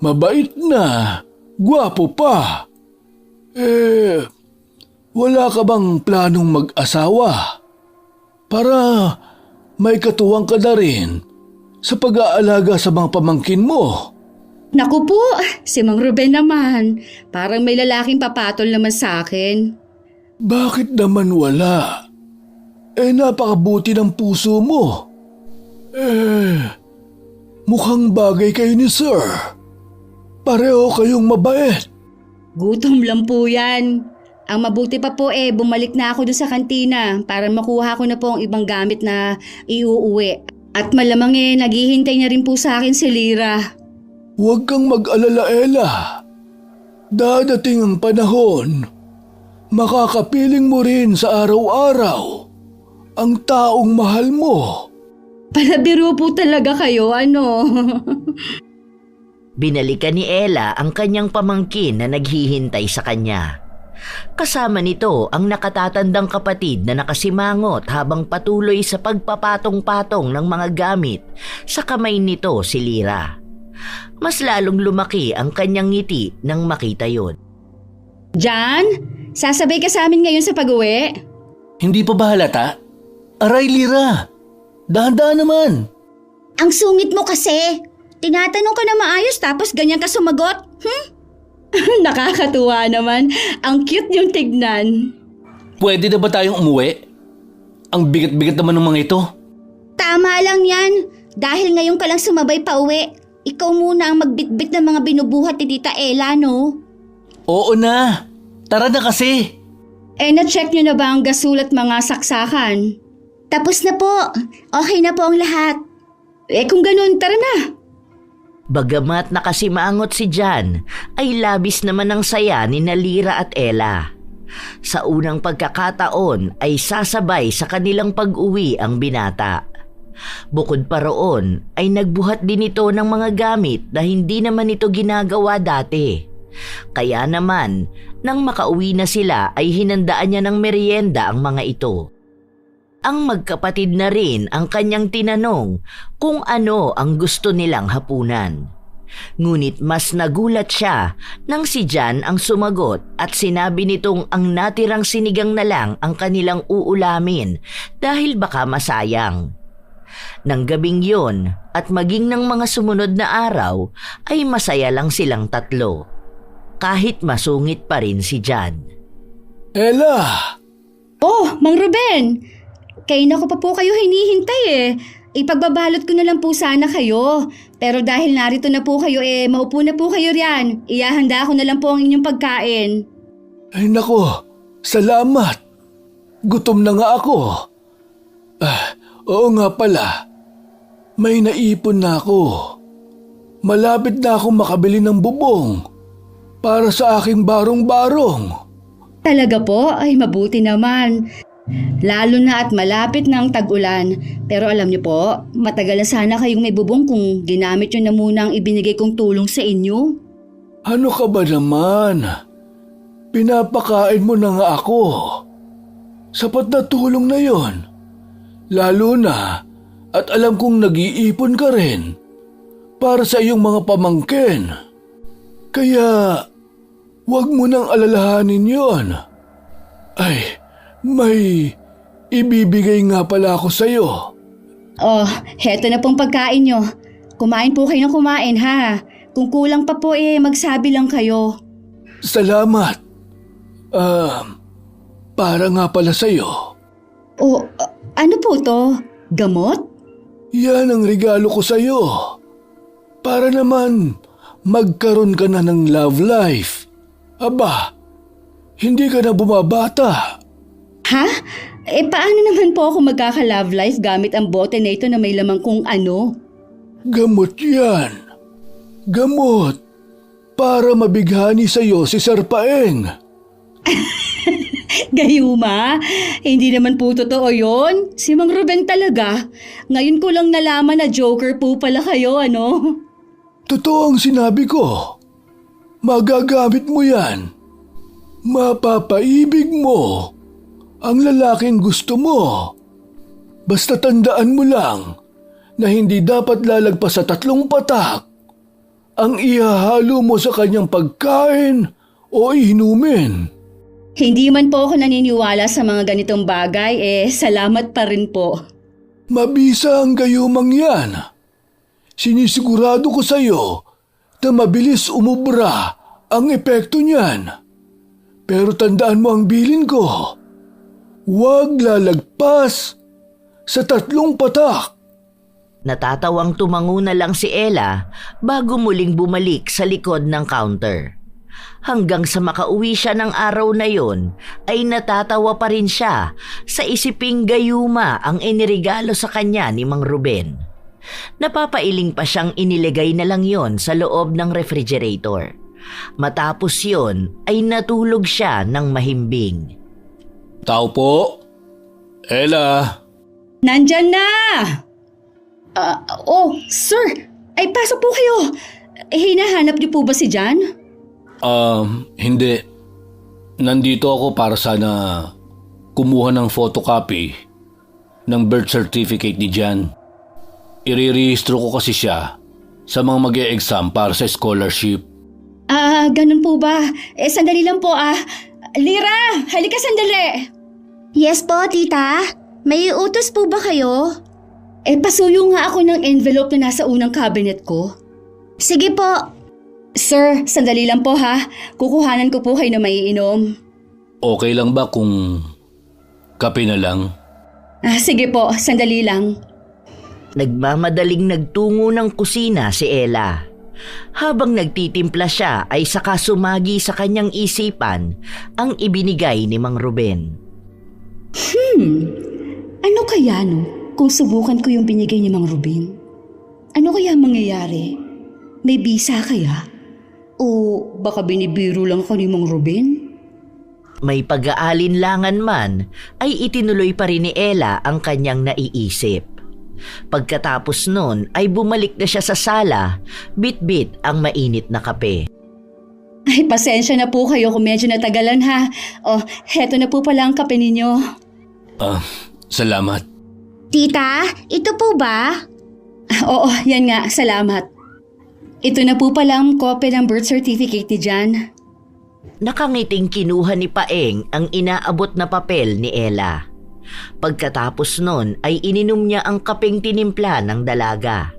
Mabait na, gwapo pa. Wala ka bang planong mag-asawa? Para may katuwang ka na rin sa pag-aalaga sa mga pamangkin mo. Naku po, si Mang Ruben naman. Parang may lalaking papatol naman sa akin. Bakit naman wala? Napakabuti ng puso mo. Mukhang bagay kayo ni Sir. Pareho kayong mabait. Gutom lang po yan. Ang mabuti pa po bumalik na ako doon sa kantina para makuha ko na po ang ibang gamit na iuuwi. At malamang naghihintay na rin po sa akin si Lira. Huwag kang mag-alala, Ella. Dadating ang panahon. Makakapiling mo rin sa araw-araw ang taong mahal mo. Palabiro po talaga kayo, ano? Binalikan ni Ella ang kanyang pamangkin na naghihintay sa kanya. Kasama nito ang nakatatandang kapatid na nakasimangot habang patuloy sa pagpapatong-patong ng mga gamit sa kamay nito si Lira. Mas lalong lumaki ang kanyang ngiti nang makita yon. Jan, sasabay ka sa amin ngayon sa pag-uwi? Hindi pa ba halata? Aray, Lira! Dahan-dahan naman! Ang sungit mo kasi. Tinatanong ka na maayos tapos ganyan ka sumagot. Nakakatuwa naman. Ang cute yung tignan. Pwede na ba tayong umuwi? Ang bigat-bigat naman ng mga ito. Tama lang yan. Dahil ngayon ka lang sumabay pa uwi. Ikaw muna ang magbitbit ng mga binubuhat ni Tita Ella, no? Oo na! Tara na kasi! Na-check nyo na ba ang gasol at mga saksakan? Tapos na po. Okay na po ang lahat. Kung ganun, tara na. Bagamat nakasimangot si Jan, ay labis naman ang saya ni Lira at Ella. Sa unang pagkakataon ay sasabay sa kanilang pag-uwi ang binata. Bukod pa roon ay nagbuhat din ito ng mga gamit na hindi naman ito ginagawa dati. Kaya naman, nang makauwi na sila ay hinandaan niya ng merienda ang mga ito. Ang magkapatid na rin ang kanyang tinanong kung ano ang gusto nilang hapunan. Ngunit mas nagulat siya nang si Jan ang sumagot at sinabi nitong ang natirang sinigang na lang ang kanilang uulamin dahil baka masayang. Nang gabing yon at maging ng mga sumunod na araw ay masaya lang silang tatlo. Kahit masungit pa rin si Jan. Ella! Oh, Mang Ruben! Kayo ko pa po kayo hinihintay Ipagbabalot ko na lang po sana kayo. Pero dahil narito na po kayo maupo na po kayo riyan. Iyahanda ko na lang po ang inyong pagkain. Ay nako, salamat. Gutom na nga ako. Oo nga pala. May naipon na ako. Malapit na akong makabili ng bubong para sa aking barong-barong. Talaga po? Ay mabuti naman. Lalo na at malapit na ang tag-ulan. Pero alam niyo po, matagal na sana kayong may bubong kung ginamit niyo na muna ang ibinigay kong tulong sa inyo. Ano ka ba naman? Pinapakain mo na nga ako. Sapat na tulong na yon. Lalo na at alam kong nag-iipon ka rin para sa iyong mga pamangkin. Kaya wag mo nang alalahanin yon. Ay, may ibibigay nga pala ako sa'yo. Oh, heto na pong pagkain nyo. Kumain po kayo ng kumain ha. Kung kulang pa po magsabi lang kayo. Salamat. Para nga pala sa'yo. Oh, ano po to? Gamot? Yan ang regalo ko sa'yo. Para naman magkaroon ka na ng love life. Aba, hindi ka na bumabata. Ha? Paano naman po ako magkaka-love life gamit ang bote na ito na may lamang kung ano? Gamot yan. Gamot. Para mabighani sa'yo si Sir Paeng. Gayuma, hindi naman po totoo yun. Si Mang Ruben talaga. Ngayon ko lang nalaman na joker po pala kayo, ano? Totoo ang sinabi ko. Magagamit mo yan. Mapapaibig mo ang lalaking gusto mo. Basta tandaan mo lang na hindi dapat lalagpas sa 3 patak ang ihahalo mo sa kanyang pagkain o inumin. Hindi man po ako naniniwala sa mga ganitong bagay, salamat pa rin po. Mabisa ang gayumang yan. Sinisigurado ko sa iyo na mabilis umubra ang epekto niyan. Pero tandaan mo ang bilin ko. Huwag lalagpas sa 3 patak. Natatawang tumango na lang si Ella bago muling bumalik sa likod ng counter. Hanggang sa makauwi siya ng araw na yon ay natatawa pa rin siya sa isiping gayuma ang iniregalo sa kanya ni Mang Ruben. Napapailing pa siyang iniligay na lang yon sa loob ng refrigerator. Matapos yon ay natulog siya ng mahimbing. Tao po? Ella? Nandyan na! Sir! Ay, pasok po kayo! Hinahanap niyo po ba si Jan? Hindi. Nandito ako para sana kumuha ng photocopy ng birth certificate ni Jan. Irirehistro ko kasi siya sa mga mag-e-exam para sa scholarship. Ganun po ba? Sandali lang po Lira, halika sandali! Yes po, tita. May utos po ba kayo? Pasuyo nga ako ng envelope na nasa unang cabinet ko. Sige po. Sir, sandali lang po ha. Kukuhanan ko po kayo na maiinom. Okay lang ba kung kape na lang? Sige po, sandali lang. Nagmamadaling nagtungo ng kusina si Ella. Habang nagtitimpla siya ay saka sumagi sa kanyang isipan ang ibinigay ni Mang Ruben. Ano kaya kung subukan ko yung binigay ni Mang Ruben? Ano kaya mangyayari? May bisa kaya? O baka binibiro lang ako ni Mang Ruben? May pag-aalinlangan man ay itinuloy pa rin ni Ella ang kanyang naiisip. Pagkatapos nun ay bumalik na siya sa sala, bit-bit ang mainit na kape. Ay, pasensya na po kayo kung medyo natagalan ha. Heto na po pala ang kape ninyo. Salamat. Tita, ito po ba? Oo, yan nga, salamat. Ito na po pala ang kopya ng birth certificate ni Jan. Nakangiting kinuha ni Paeng ang inaabot na papel ni Ella. Pagkatapos nun ay ininom niya ang kapeng tinimpla ng dalaga.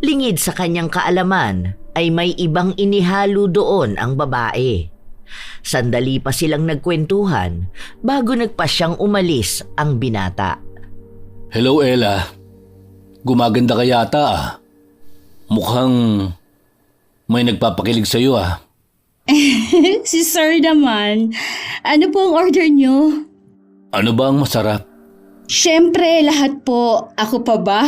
Lingid sa kanyang kaalaman ay may ibang inihalo doon ang babae. Sandali pa silang nagkwentuhan bago nagpasyang umalis ang binata. Hello Ella. Gumaganda ka yata Mukhang may nagpapakilig sa'yo Si Sir naman. Ano po ang order niyo? Ano ba ang masarap? Siyempre, lahat po. Ako pa ba?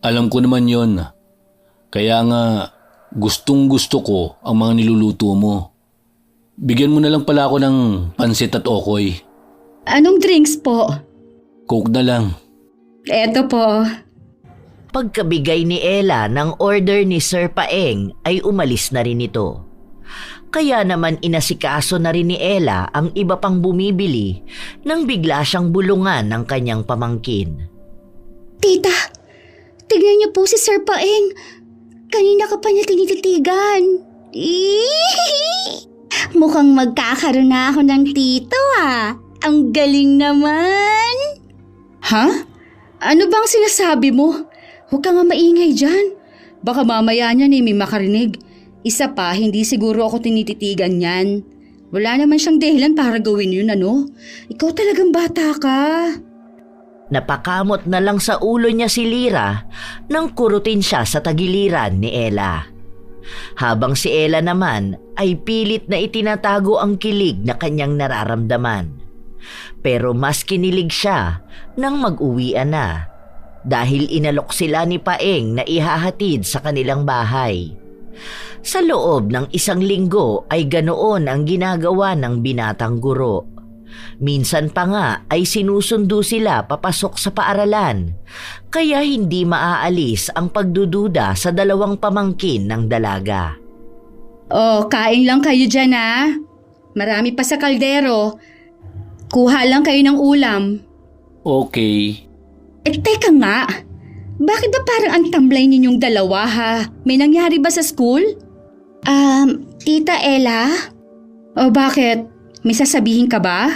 Alam ko naman yon. Kaya nga, gustong gusto ko ang mga niluluto mo. Bigyan mo na lang pala ako ng pansit at okoy. Anong drinks po? Coke na lang. Eto po. Pagkabigay ni Ella ng order ni Sir Paeng ay umalis na rin ito. Kaya naman inasikaso na rin ni Ella ang iba pang bumibili nang bigla siyang bulungan ng kanyang pamangkin. Tita, tignan niyo po si Sir Paeng. Kanina ka pa niya tinititigan. Mukhang magkakaroon na ako ng tito Ang galing naman! Ha? Ano bang sinasabi mo? Huwag ka nga maingay dyan. Baka mamaya niyan may makarinig. Isa pa, hindi siguro ako tinititigan yan. Wala naman siyang dahilan para gawin yun, ano? Ikaw talagang bata ka. Napakamot na lang sa ulo niya si Lyra nang kurutin siya sa tagiliran ni Ella. Habang si Ella naman ay pilit na itinatago ang kilig na kanyang nararamdaman. Pero mas kinilig siya nang mag-uwian na dahil inalok sila ni Paeng na ihahatid sa kanilang bahay. Sa loob ng 1 linggo ay ganoon ang ginagawa ng binatang guro. Minsan pa nga ay sinusundo sila papasok sa paaralan, kaya hindi maaalis ang pagdududa sa 2 pamangkin ng dalaga. Oh, kain lang kayo dyan ha. Marami pa sa kaldero. Kuha lang kayo ng ulam. Okay. Teka nga. Bakit ba parang ang tamlay ninyong dalawa ha? May nangyari ba sa school? Tita Ella? O bakit? May sasabihin ka ba?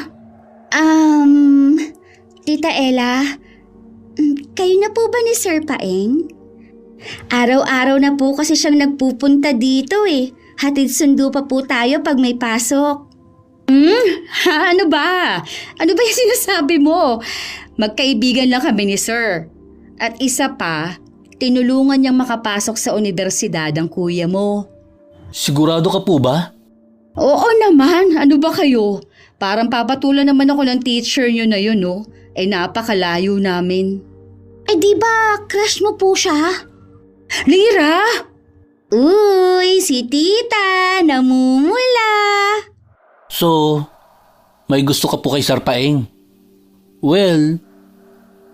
Tita Ella, kayo na po ba ni Sir Paeng? Araw-araw na po kasi siyang nagpupunta dito eh. Hatid sundo pa po tayo pag may pasok. Ha? Ano ba? Ano ba yung sinasabi mo? Magkaibigan lang kami ni Sir. At isa pa, tinulungan niyang makapasok sa universidad ang kuya mo. Sigurado ka po ba? Oo naman, ano ba kayo? Parang papatulan naman ako ng teacher niyo na yun, no? Napakalayo namin. Di ba crush mo po siya? Lyra! Uy, si tita, namumula. So, may gusto ka po kay Sir Paeng? Well,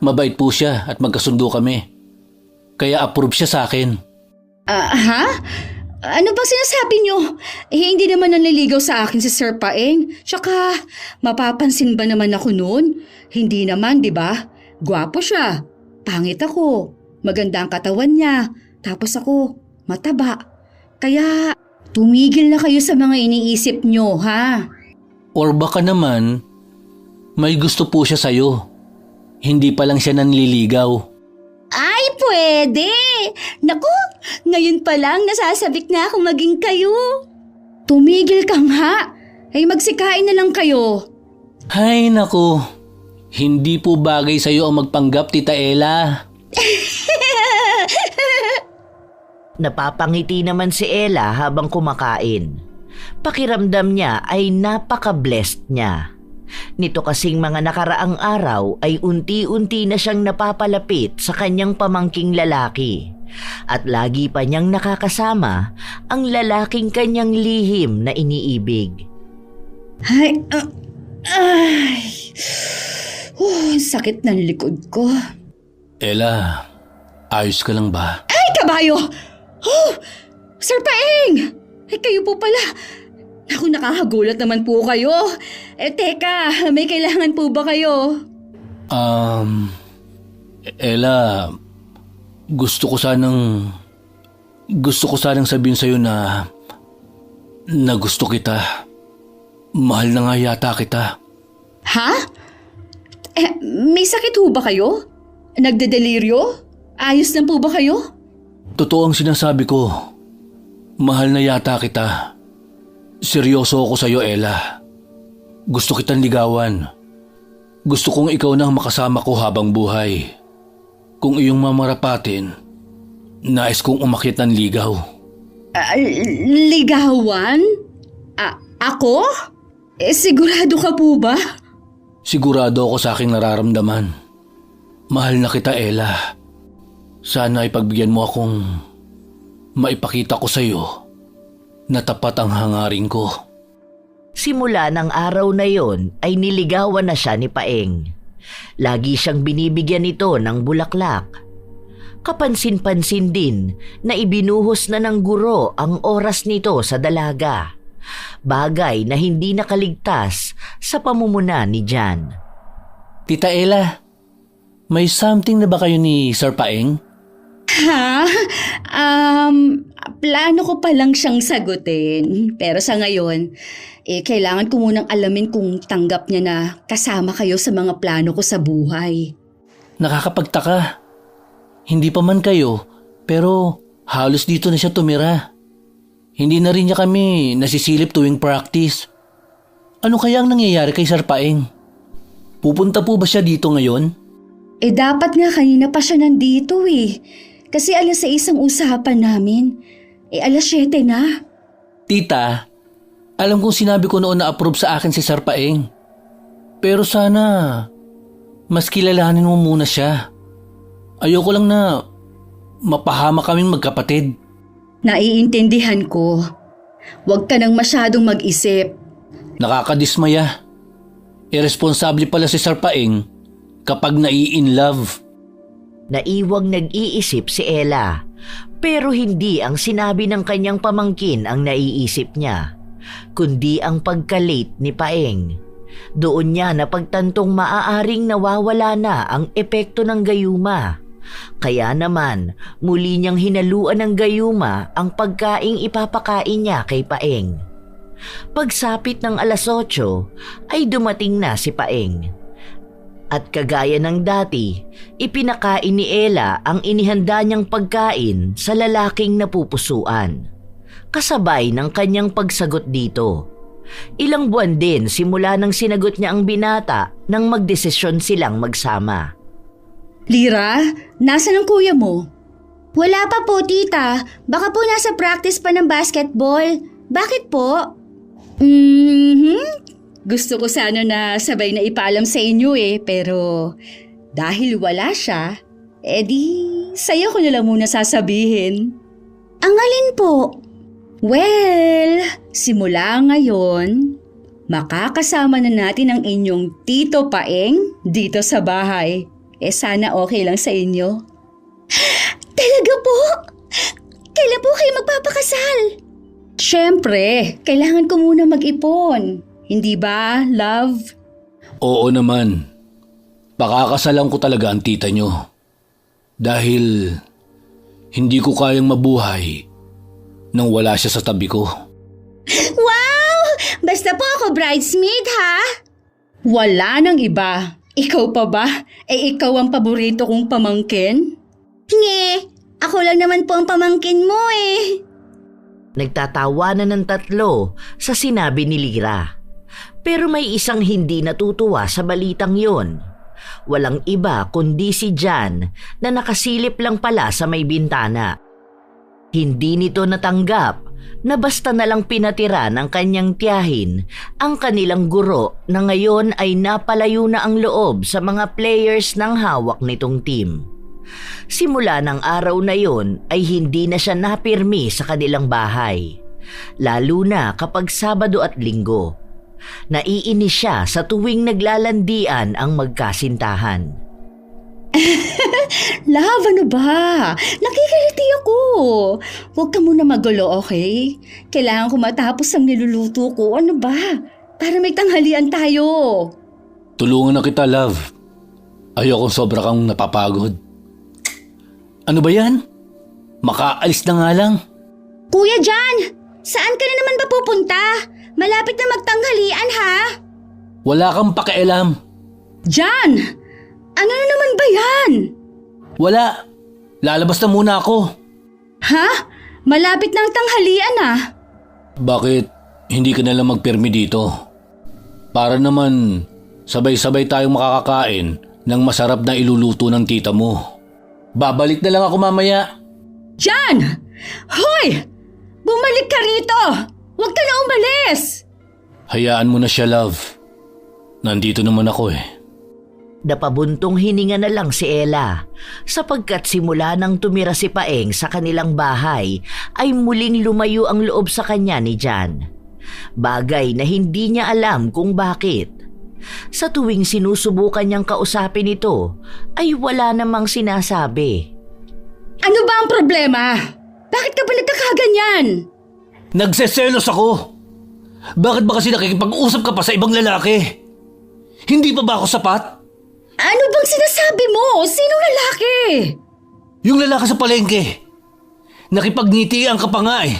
mabait po siya at magkasundo kami. Kaya approve siya sa akin. Ha? Ano bang sinasabi niyo? Hindi naman nanliligaw sa akin si Sir Paeng. Tsaka, mapapansin ba naman ako noon? Hindi naman, di ba? Gwapo siya. Pangit ako. Maganda ang katawan niya. Tapos ako, mataba. Kaya, tumigil na kayo sa mga iniisip niyo, ha? Or baka naman, may gusto po siya sa'yo. Hindi pa lang siya nanliligaw. Ay, pwede! Naku, ngayon pa lang nasasabik na akong maging kayo. Tumigil ka nga. Magsikain na lang kayo. Hay nako, hindi po bagay sa'yo ang magpanggap, Tita Ella. Napapangiti naman si Ella habang kumakain. Pakiramdam niya ay napaka-blessed niya. Nito kasing mga nakaraang araw ay unti-unti na siyang napapalapit sa kanyang pamangking lalaki. At lagi pa niyang nakakasama ang lalaking kanyang lihim na iniibig. Ay, ang sakit ng likod ko. Ella, ayos ka lang ba? Ay, kabayo! Oh, Sir Paeng! Kayo po pala. Naku, nakakagulat naman po kayo. Teka, may kailangan po ba kayo? Ella, gusto ko sanang sabihin sa'yo na gusto kita. Mahal na nga yata kita. Ha? May sakit po ba kayo? Nagdedeliryo? Ayos lang po ba kayo? Totoo ang sinasabi ko. Mahal na yata kita. Seryoso ako sa'yo, Ella. Gusto kitang ligawan. Gusto kong ikaw na ang makasama ko habang buhay. Kung iyong mamarapatin, nais kong umakyat ng ligaw. Ligawan? Ako? Sigurado ka po ba? Sigurado ako sa aking nararamdaman. Mahal na kita, Ella. Sana ay pagbigyan mo akong maipakita ko sa'yo na tapat ang hangarin ko. Simula ng araw na yon ay niligawan na siya ni Paeng. Lagi siyang binibigyan nito ng bulaklak. Kapansin-pansin din na ibinuhos na ng guro ang oras nito sa dalaga. Bagay na hindi nakaligtas sa pamumuna ni Jan. Tita Ella, may something na ba kayo ni Sir Paeng? Ha? plano ko palang siyang sagutin. Pero sa ngayon, kailangan ko munang alamin kung tanggap niya na kasama kayo sa mga plano ko sa buhay. Nakakapagtaka. Hindi pa man kayo, pero halos dito na siya tumira. Hindi na rin niya kami nasisilip tuwing practice. Ano kaya ang nangyayari kay Sir Paeng? Pupunta po ba siya dito ngayon? Dapat nga kanina pa siya nandito eh. Kasi 6:00 ang usapan namin. 7:00 na. Tita, alam kong sinabi ko noon na approve sa akin si Sir Paeng. Pero sana, mas kilalanin mo muna siya. Ayoko lang na mapahama kaming magkapatid. Naiintindihan ko. Huwag ka nang masyadong mag-isip. Nakakadismaya. Irresponsable pala si Sir Paeng kapag nai-in love. Naiwang nag-iisip si Ella, pero hindi ang sinabi ng kanyang pamangkin ang naiisip niya, kundi ang pagka-late ni Paeng. Doon niya napagtantong maaaring nawawala na ang epekto ng gayuma. Kaya naman, muli niyang hinaluan ng gayuma ang pagkaing ipapakain niya kay Paeng. Pagsapit ng 8:00 ay dumating na si Paeng. At kagaya ng dati, ipinakain ni Ella ang inihanda niyang pagkain sa lalaking napupusuan. Kasabay ng kanyang pagsagot dito. Ilang buwan din simula nang sinagot niya ang binata nang magdesisyon silang magsama. Lira, nasaan ang kuya mo? Wala pa po, tita. Baka po nasa practice pa ng basketball. Bakit po? Gusto ko sana na sabay na ipaalam sa inyo pero dahil wala siya, di sa'yo ko na lang muna sasabihin. Ang alin po? Well, simula ngayon, makakasama na natin ang inyong Tito Paeng dito sa bahay. Sana okay lang sa inyo. Talaga po? Kailan po kayo magpapakasal? Siyempre, kailangan ko muna mag-ipon. Hindi ba, love? Oo naman. Pakakasalan ko talaga ang tita nyo. Dahil hindi ko kayang mabuhay nang wala siya sa tabi ko. Wow! Basta po ako bridesmaid, ha? Wala nang iba. Ikaw pa ba? Ikaw ang paborito kong pamangkin? Nge, ako lang naman po ang pamangkin mo Nagtatawanan ng tatlo sa sinabi ni Lira. Pero may isang hindi natutuwa sa balitang yon. Walang iba kundi si Jan na nakasilip lang pala sa may bintana. Hindi nito natanggap na basta na lang pinatira ng kanyang tiyahin ang kanilang guro na ngayon ay napalayo na ang loob sa mga players ng hawak nitong team. Simula ng araw na yon ay hindi na siya napirmi sa kanilang bahay, lalo na kapag Sabado at Linggo. Naiinis siya sa tuwing naglalandian ang magkasintahan. Love, ano ba? Nakikiliti ako. Huwag ka muna magulo, okay? Kailangan ko matapos ang niluluto ko. Ano ba? Para may tanghalian tayo. Tulungan na kita, love. Ayokong sobra kang napapagod. Ano ba yan? Makaalis na nga lang. Kuya Jan, saan ka na naman ba pupunta? Malapit na magtanghalian, ha? Wala kang pakialam. Jan! Ano na naman ba yan? Wala. Lalabas na muna ako. Ha? Malapit na ang tanghalian Bakit hindi ka na lang magpirmi dito? Para naman sabay-sabay tayong makakakain ng masarap na iluluto ng tita mo. Babalik na lang ako mamaya. Jan! Hoy! Bumalik ka rito! Huwag ka na umalis! Hayaan mo na siya, love. Nandito naman ako Napabuntong hininga na lang si Ella sapagkat simula nang tumira si Paeng sa kanilang bahay ay muling lumayo ang loob sa kanya ni Jan. Bagay na hindi niya alam kung bakit. Sa tuwing sinusubukan niyang kausapin ito ay wala namang sinasabi. Ano ba ang problema? Bakit ka ba nagkakaganyan? Nagseselos ako. Bakit ba kasi nakikipag-usap ka pa sa ibang lalaki? Hindi pa ba ako sapat? Ano bang sinasabi mo? Sinong lalaki? Yung lalaki sa palengke. Nakipagngitian ka pa nga eh.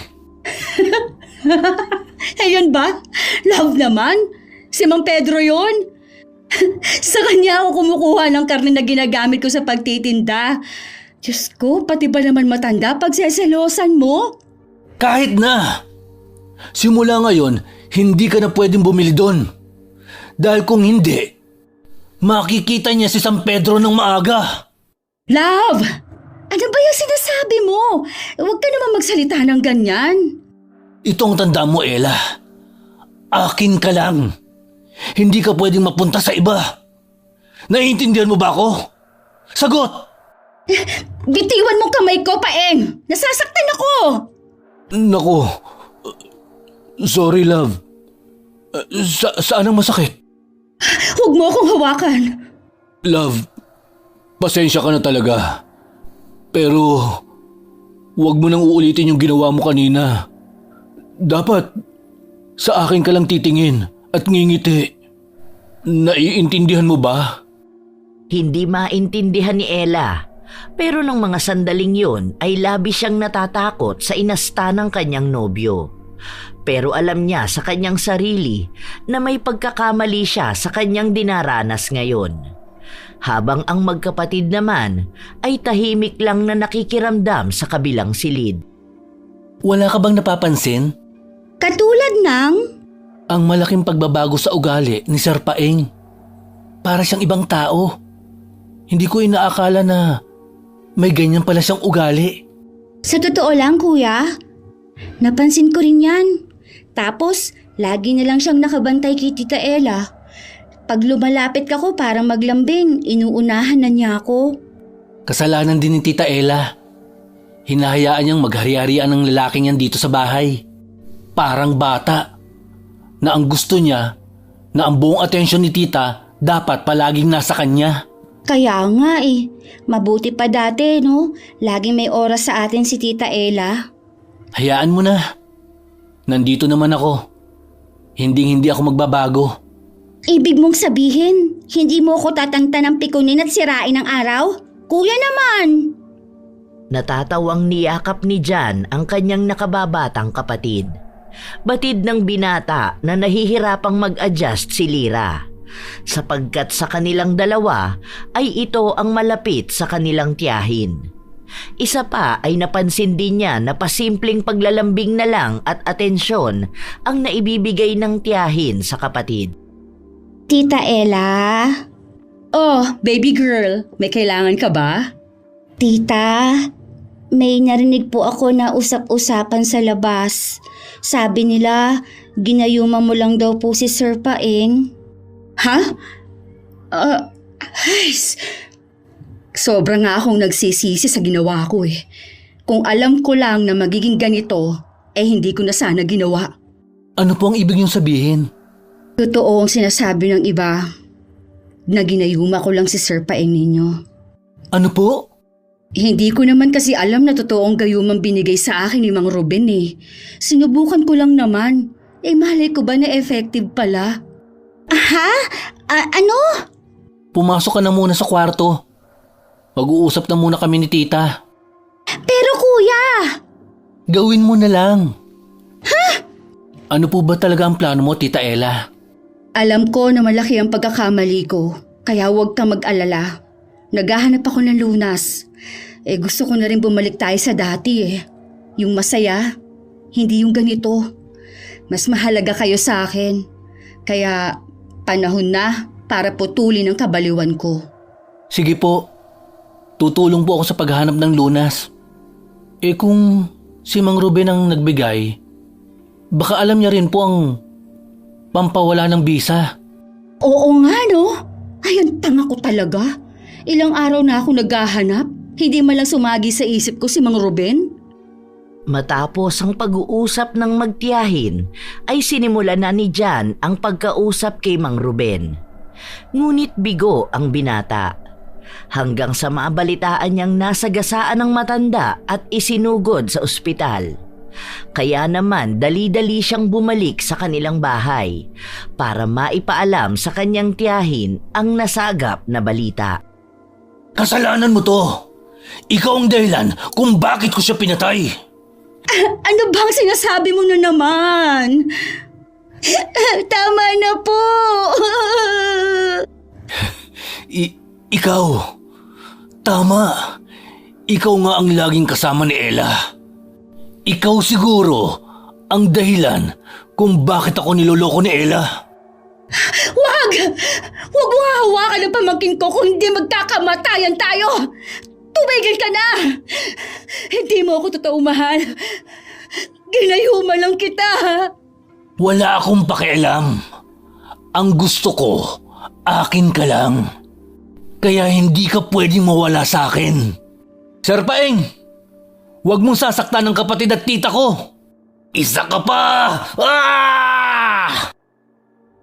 Ayun ba? Love naman. Si Mang Pedro yon. Sa kanya ako kumukuha ng karne na ginagamit ko sa pagtitinda. Diyos ko, pati ba naman matanda pagseselosan mo? Kahit na. Simula ngayon, hindi ka na pwedeng bumili doon. Dahil kung hindi, makikita niya si San Pedro ng maaga. Love! Ano ba yung sinasabi mo? Huwag ka naman magsalita ng ganyan. Itong tanda mo, Ella. Akin ka lang. Hindi ka pwedeng mapunta sa iba. Naiintindihan mo ba ako? Sagot! Bitiwan mo kamay ko, Paeng! Nasasaktan ako! Naku. Sorry, love. Saan ang masakit? Huwag mo akong hawakan. Love, pasensya ka na talaga. Pero, huwag mo nang uulitin yung ginawa mo kanina. Dapat, sa akin ka lang titingin at ngingiti. Naiintindihan mo ba? Hindi maintindihan ni Ella. Pero nang mga sandaling yun ay labis siyang natatakot sa inasta ng kanyang nobyo. Pero alam niya sa kanyang sarili na may pagkakamali siya sa kanyang dinaranas ngayon. Habang ang magkapatid naman ay tahimik lang na nakikiramdam sa kabilang silid. Wala ka bang napapansin? Katulad ng... Ang malaking pagbabago sa ugali ni Sir Paeng. Para siyang ibang tao. Hindi ko inaakala na may ganyan pala siyang ugali. Sa totoo lang, kuya, napansin ko rin yan. Tapos, lagi na lang siyang nakabantay kay Tita Ella. Pag lumalapit ako parang maglambing, inuunahan na niya ako. Kasalanan din ni Tita Ella. Hinahayaan niyang maghari-harian ng lalaking yan dito sa bahay. Parang bata. Na ang gusto niya, na ang buong atensyon ni Tita dapat palaging nasa kanya. Kaya nga eh, mabuti pa dati no, laging may oras sa atin si Tita Ella. Hayaan mo na. Nandito naman ako. Hindi ako magbabago. Ibig mong sabihin, hindi mo ko tatanta ng pikunin at sirain ng araw? Kuya naman! Natatawang niyakap ni Jan ang kanyang nakababatang kapatid. Batid ng binata na nahihirapang mag-adjust si Lyra. Sapagkat sa kanilang dalawa ay ito ang malapit sa kanilang tiyahin. Isa pa ay napansin din niya na pasimpleng paglalambing na lang at atensyon ang naibibigay ng tiyahin sa kapatid. Tita Ella? Oh, baby girl, may kailangan ka ba? Tita, may narinig po ako na usap-usapan sa labas. Sabi nila, ginayuma mo lang daw po si Sir Paeng. Ha? Sobra nga akong nagsisisi sa ginawa ko eh. Kung alam ko lang na magiging ganito, hindi ko na sana ginawa. Ano po ang ibig niyong sabihin? Totoo ang sinasabi ng iba na ginayuma ko lang si Sir Paeng ninyo. Ano po? Hindi ko naman kasi alam na totoo ang gayumang binigay sa akin ni Mang Ruben eh. Sinubukan ko lang naman. Malay ko ba na effective pala? Aha? Ano? Pumasok ka na muna sa kwarto. Mag-uusap na muna kami ni Tita. Pero kuya! Gawin mo na lang. Ha? Ano po ba talaga ang plano mo, Tita Ella? Alam ko na malaki ang pagkakamali ko, kaya huwag kang mag-alala. Naghahanap ako ng lunas. Gusto ko na rin bumalik tayo sa dati eh. Yung masaya, hindi yung ganito. Mas mahalaga kayo sa akin. Kaya panahon na para putulin ang kabaliwan ko. Sige po, tutulong po ako sa paghahanap ng lunas. Kung si Mang Ruben ang nagbigay, baka alam niya rin po ang pampawala ng bisa. Oo nga no, ayun tanga ko talaga. Ilang araw na ako naghahanap, hindi malang sumagi sa isip ko si Mang Ruben. Matapos ang pag-uusap ng magtiyahin, ay sinimula na ni Jan ang pagkausap kay Mang Ruben. Ngunit bigo ang binata. Hanggang sa mabalitaan niyang nasagasaan ng matanda at isinugod sa ospital. Kaya naman dali-dali siyang bumalik sa kanilang bahay para maipaalam sa kanyang tiyahin ang nasagap na balita. Kasalanan mo to. Ikaw ang dahilan kung bakit ko siya pinatay. Ano bang sinasabi mo na naman? Tama na po. Ikaw, tama. Ikaw nga ang laging kasama ni Ella. Ikaw siguro ang dahilan kung bakit ako niloloko ni Ella. Wag! Huwag mo hahawakan ang pamangkin ko kung hindi magkakamatayan tayo! Tumigil ka na! Hindi mo ako totoo mahal. Ginayuma lang kita. Wala akong pakialam. Ang gusto ko, akin ka lang. Kaya hindi ka pwedeng mawala sa akin. Sir Paeng, huwag mong sasaktan ng kapatid at tita ko. Isa ka pa! Ah!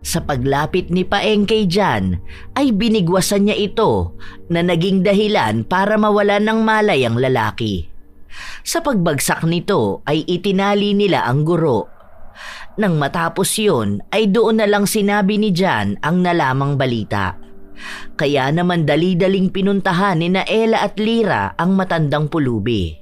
Sa paglapit ni Paeng kay Jan, ay binigwasan niya ito na naging dahilan para mawala ng malay ang lalaki. Sa pagbagsak nito ay itinali nila ang guro. Nang matapos yun ay doon na lang sinabi ni Jan ang nalamang balita. Kaya naman dali-daling pinuntahan ni na Ella at Lyra ang matandang pulubi.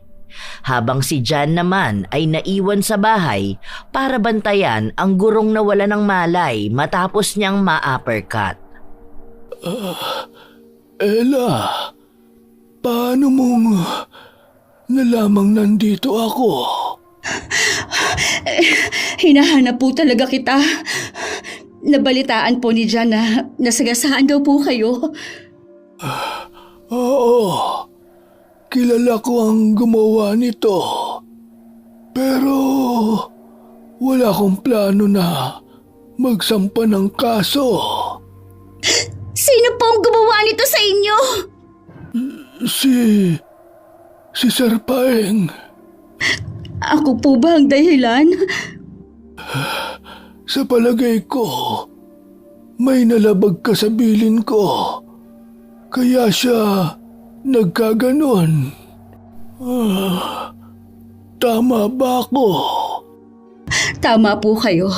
Habang si Jan naman ay naiwan sa bahay para bantayan ang gurong nawala ng malay matapos niyang ma-uppercut. Ella, paano mong nalamang nandito ako? Hinahanap po talaga kita. Nabalitaan po ni Jan na nasagasaan daw po kayo. Oo, kilala ko ang gumawa nito. Pero wala akong plano na magsampa ng kaso. Sino po ang gumawa nito sa inyo? Si Sir Paeng. Ako po ba ang dahilan? Sa palagay ko, may nalabag ka sa bilin ko. Kaya siya nagkaganon. Tama ba ako? Tama po kayo.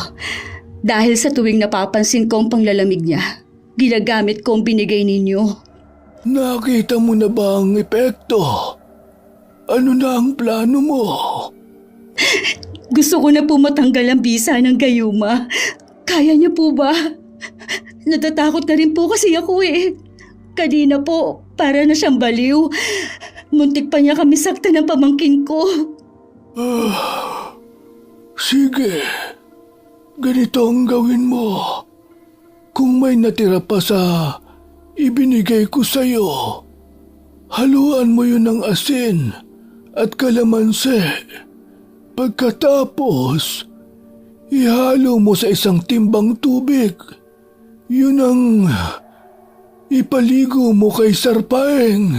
Dahil sa tuwing napapansin ko ang panglalamig niya, ginagamit ko ang binigay ninyo. Nakita mo na ba ang epekto? Ano na ang plano mo? Gusto ko na po matanggal ang bisa ng gayuma. Kaya niya po ba? Natatakot na rin po kasi ako eh. Kanina po, para na siyang baliw. Muntik pa niya kami saktan ng pamangkin ko. Sige, ganito ang gawin mo. Kung may natira pa sa ibinigay ko sa'yo, haluan mo yun ng asin at kalamansi. Pagkatapos, ihalo mo sa isang timbang tubig. Yun ang ipaligo mo kay Sir Paeng.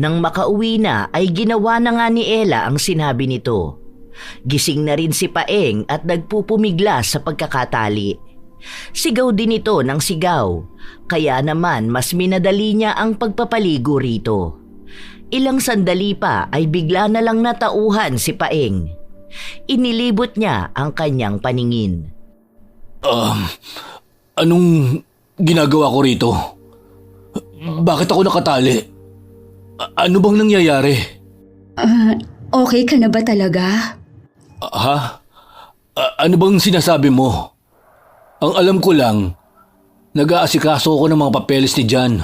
Nang makauwi na ay ginawa na nga ni Ella ang sinabi nito. Gising na rin si Paeng at nagpupumiglas sa pagkakatali. Sigaw din ito ng sigaw, kaya naman mas minadali niya ang pagpapaligo rito. Ilang sandali pa ay bigla na lang natauhan si Paeng. Inilibot niya ang kanyang paningin. Anong ginagawa ko rito? Bakit ako nakatali? Ano bang nangyayari? Okay ka na ba talaga? Ha? Ano bang sinasabi mo? Ang alam ko lang, nag-aasikaso ako ng mga papeles ni Jan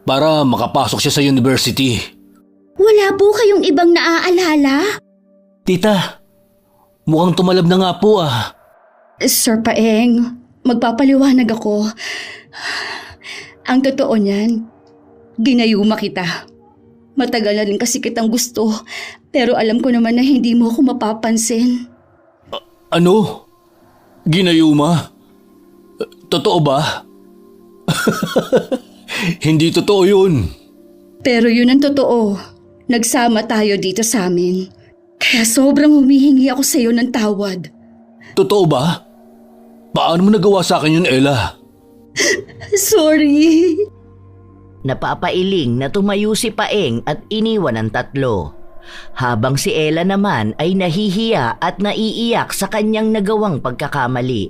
para makapasok siya sa university. Wala po kayong ibang naaalala? Tita, mukhang tumalab na nga po ah. Sir Paeng, magpapaliwanag ako. Ang totoo niyan, ginayuma kita. Matagal na rin kasi kitang gusto, pero alam ko naman na hindi mo ako mapapansin. Ano? Ginayuma? Totoo ba? Hindi totoo yun. Pero yun ang totoo. Nagsama tayo dito sa amin. Kaya sobrang humihingi ako sa iyo ng tawad. Totoo ba? Paano mo nagawa sa akin yun, Ella? Sorry. Napapailing na tumayo si Paeng at iniwan ang tatlo. Habang si Ella naman ay nahihiya at naiiyak sa kanyang nagawang pagkakamali.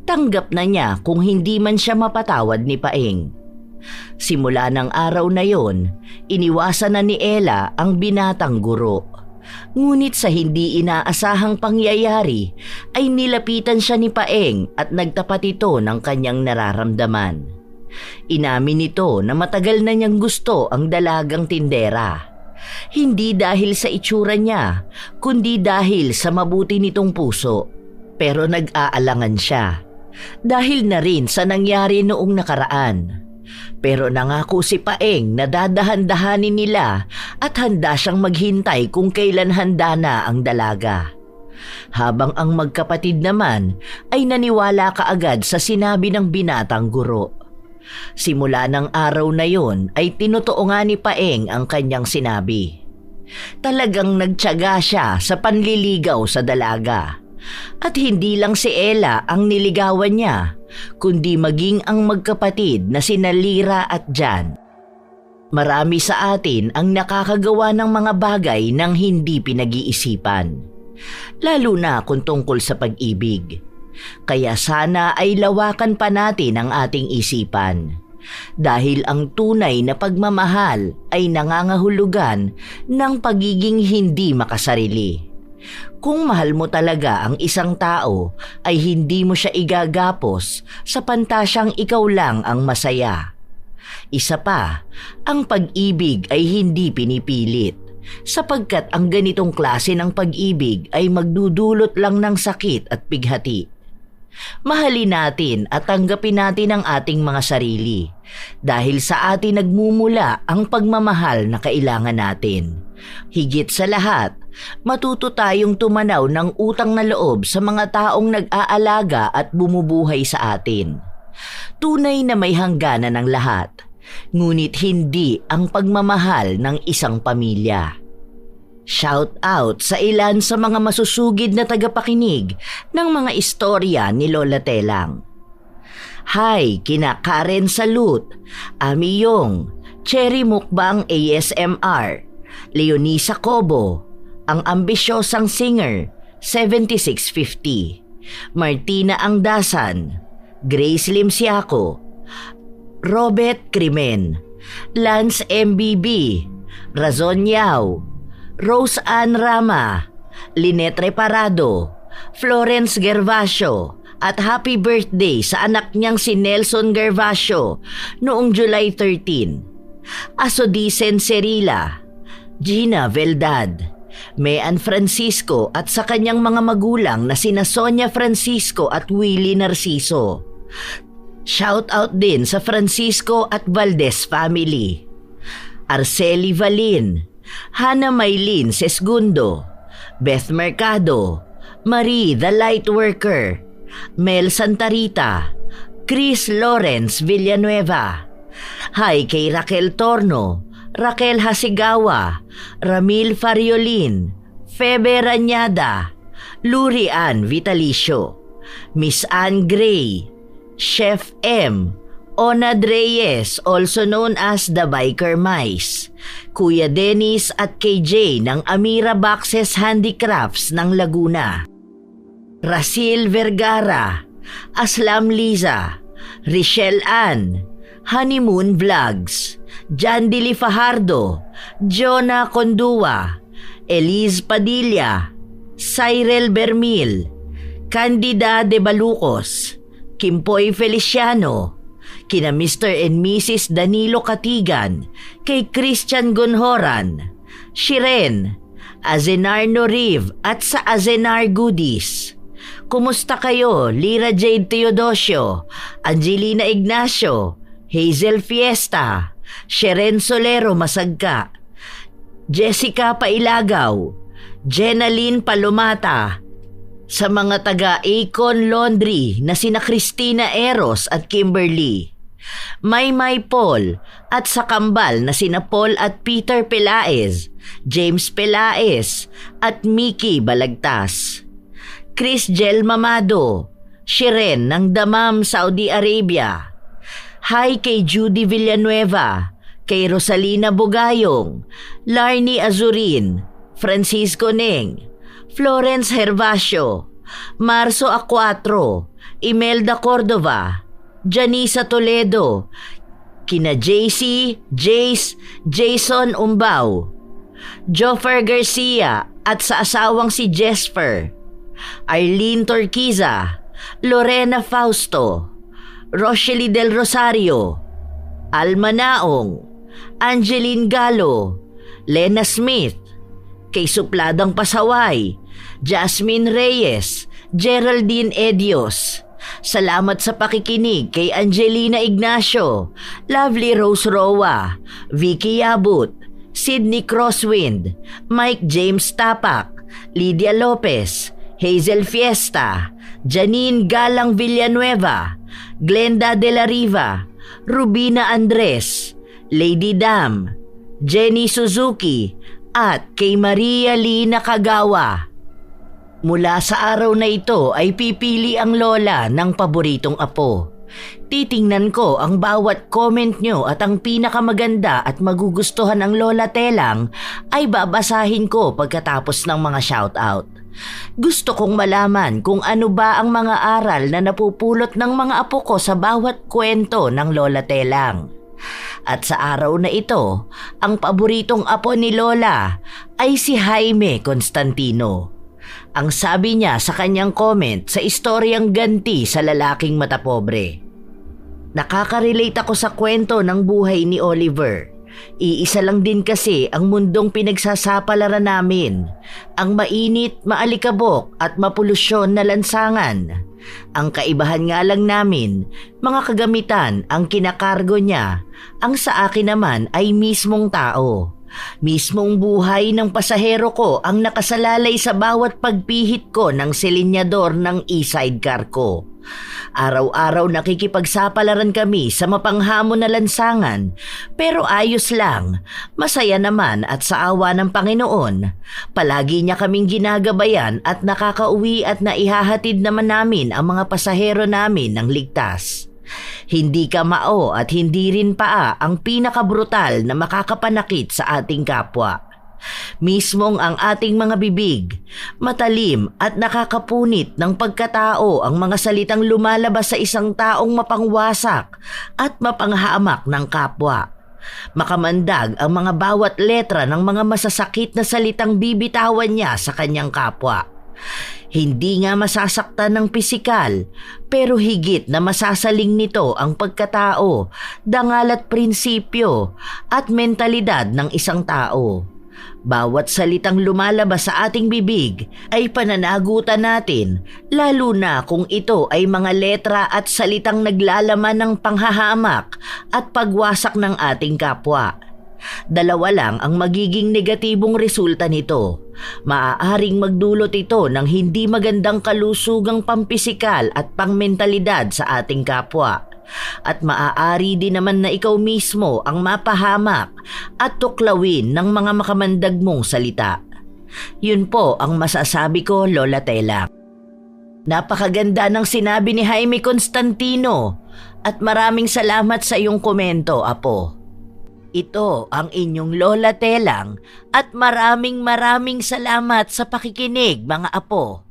Tanggap na niya kung hindi man siya mapatawad ni Paeng. Simula ng araw na yon, iniwasan na ni Ella ang binatang guro. Ngunit sa hindi inaasahang pangyayari ay nilapitan siya ni Paeng at nagtapat ito ng kanyang nararamdaman. Inamin nito na matagal na niyang gusto ang dalagang tindera. Hindi dahil sa itsura niya, kundi dahil sa mabuti nitong puso. Pero nag-aalangan siya dahil na rin sa nangyari noong nakaraan. Pero nangako si Paeng na dadahan-dahanin nila at handa siyang maghintay kung kailan handa na ang dalaga. Habang ang magkapatid naman ay naniwala kaagad sa sinabi ng binatang guro. Simula ng araw na yon ay tinotoo nga ni Paeng ang kanyang sinabi. Talagang nagtiyaga siya sa panliligaw sa dalaga. At hindi lang si Ella ang niligawan niya, kundi maging ang magkapatid na sina Lira at Jan. Marami sa atin ang nakakagawa ng mga bagay nang hindi pinag-iisipan, lalo na kung tungkol sa pag-ibig. Kaya sana ay lawakan pa natin ang ating isipan. Dahil ang tunay na pagmamahal ay nangangahulugan ng pagiging hindi makasarili. Kung mahal mo talaga ang isang tao, ay hindi mo siya igagapos sa pantasyang ikaw lang ang masaya. Isa pa, ang pag-ibig ay hindi pinipilit, sapagkat ang ganitong klase ng pag-ibig ay magdudulot lang ng sakit at bighati. Mahalin natin at tanggapin natin ang ating mga sarili, dahil sa atin nagmumula ang pagmamahal na kailangan natin. Higit sa lahat, matuto tayong tumanaw ng utang na loob sa mga taong nag-aalaga at bumubuhay sa atin. Tunay na may hangganan ng lahat, ngunit hindi ang pagmamahal ng isang pamilya. Shout out sa ilan sa mga masusugid na tagapakinig ng mga istorya ni Lola Telang. Hi, kina Karen Salut, Ami Yong, Cherry Mukbang ASMR, Leonisa Cobo, ang ambisyosang singer, 7650, Martina Angdasan, Grace Limsiaco, Robert Crimen, Lance MBB, Razon Yao, Rose Ann Rama, Lynette Reparado, Florence Gervasio, at happy birthday sa anak niyang si Nelson Gervasio noong July 13. Asodicen Cerila, Gina Veldad, Mean Francisco at sa kanyang mga magulang na sina Sonia Francisco at Willie Narciso. Shout out din sa Francisco at Valdez family. Arceli Valin, Hannah Maylin Sesgundo, Beth Mercado, Marie the Lightworker, Mel Santarita, Chris Lawrence Villanueva. Hi kay Raquel Torno, Raquel Hasigawa, Ramil Fariolin, Febe Ranyada, Luri Ann Vitalicio, Miss Ann Gray, Chef M, Onad Reyes, also known as the Biker Mice, Kuya Dennis at KJ ng Amira Boxes Handicrafts ng Laguna, Rasil Vergara, Aslam Liza, Richelle Ann, Honeymoon Vlogs, Jandili Fajardo, Jonah Condua, Elise Padilla, Cyril Bermil, Candida de Balucos, Kimpoy Feliciano, kina Mr. and Mrs. Danilo Katigan, kay Christian Gonhoran, Shiren, Azenar Noriv at sa Azenar Goodies. Kumusta kayo, Lira Jade Teodosio, Angelina Ignacio, Hazel Fiesta, Sheren Solero Masagka, Jessica Pailagaw, Jenaline Palomata, sa mga taga Acon Laundry na sina Christina Eros at Kimberly, Maymay Paul at sa kambal na sina Paul at Peter Pelaez, James Pelaez at Mickey Balagtas, Chris Jel Mamado, Shiren ng Damam, Saudi Arabia. Hi kay Judy Villanueva, kay Rosalina Bugayong, Larnie Azurin, Francisco Neng, Florence Hervasio, Marso Acuatro, Imelda Cordova, Janisa Toledo, kina JC, Jace, Jason Umbao, Joffer Garcia at sa asawang si Jesper, Arlene Torquiza, Lorena Fausto, Rochely Del Rosario, Alma Naong, Angeline Galo, Lena Smith, kay Supladang Pasaway, Jasmine Reyes, Geraldine Edios. Salamat sa pakikinig kay Angelina Ignacio, Lovely Rose Roa, Vicky Yabut, Sydney Crosswind, Mike James Tapak, Lydia Lopez, Hazel Fiesta, Janine Galang Villanueva, Glenda De La Riva, Rubina Andres, Lady Dam, Jenny Suzuki, at kay Maria Lina Kagawa. Mula sa araw na ito ay pipili ang lola ng paboritong apo. Titingnan ko ang bawat comment nyo at ang pinakamaganda at magugustuhan ng Lola Telang ay babasahin ko pagkatapos ng mga shoutout. Gusto kong malaman kung ano ba ang mga aral na napupulot ng mga apo ko sa bawat kwento ng Lola Telang. At sa araw na ito, ang paboritong apo ni Lola ay si Jaime Constantino. Ang sabi niya sa kanyang comment sa istoryang Ganti sa Lalaking Matapobre. Nakaka-relate ako sa kwento ng buhay ni Oliver. Iisa lang din kasi ang mundong pinagsasapalaran namin. Ang mainit, maalikabok at mapolusyon na lansangan. Ang kaibahan nga lang namin, mga kagamitan ang kinakargo niya. Ang sa akin naman ay mismong tao. Mismong buhay ng pasahero ko ang nakasalalay sa bawat pagpihit ko ng silinyador ng e-sidecar ko. Araw-araw nakikipagsapalaran kami sa mapanghamon na lansangan, pero ayos lang, masaya naman at sa awa ng Panginoon. Palagi niya kaming ginagabayan at nakakauwi at naihahatid naman namin ang mga pasahero namin ng ligtas. Hindi kamao at hindi rin paa ang pinakabrutal na makakapanakit sa ating kapwa. Mismong ang ating mga bibig, matalim at nakakapunit ng pagkatao ang mga salitang lumalabas sa isang taong mapangwasak at mapanghamak ng kapwa. Makamandag ang mga bawat letra ng mga masasakit na salitang bibitawan niya sa kanyang kapwa. Hindi nga masasaktan ng pisikal, pero higit na masasaling nito ang pagkatao, dangal at prinsipyo at mentalidad ng isang tao. Bawat salitang lumalabas sa ating bibig ay pananagutan natin, lalo na kung ito ay mga letra at salitang naglalaman ng panghahamak at pagwasak ng ating kapwa. Dalawa lang ang magiging negatibong resulta nito. Maaaring magdulot ito ng hindi magandang kalusugang pampisikal at pangmentalidad sa ating kapwa. At maaari din naman na ikaw mismo ang mapahamak at tuklawin ng mga makamandag mong salita. Yun po ang masasabi ko, Lola Telang. Napakaganda ng sinabi ni Jaime Constantino at maraming salamat sa iyong komento, Apo. Ito ang inyong Lola Telang at maraming salamat sa pakikinig, mga apo.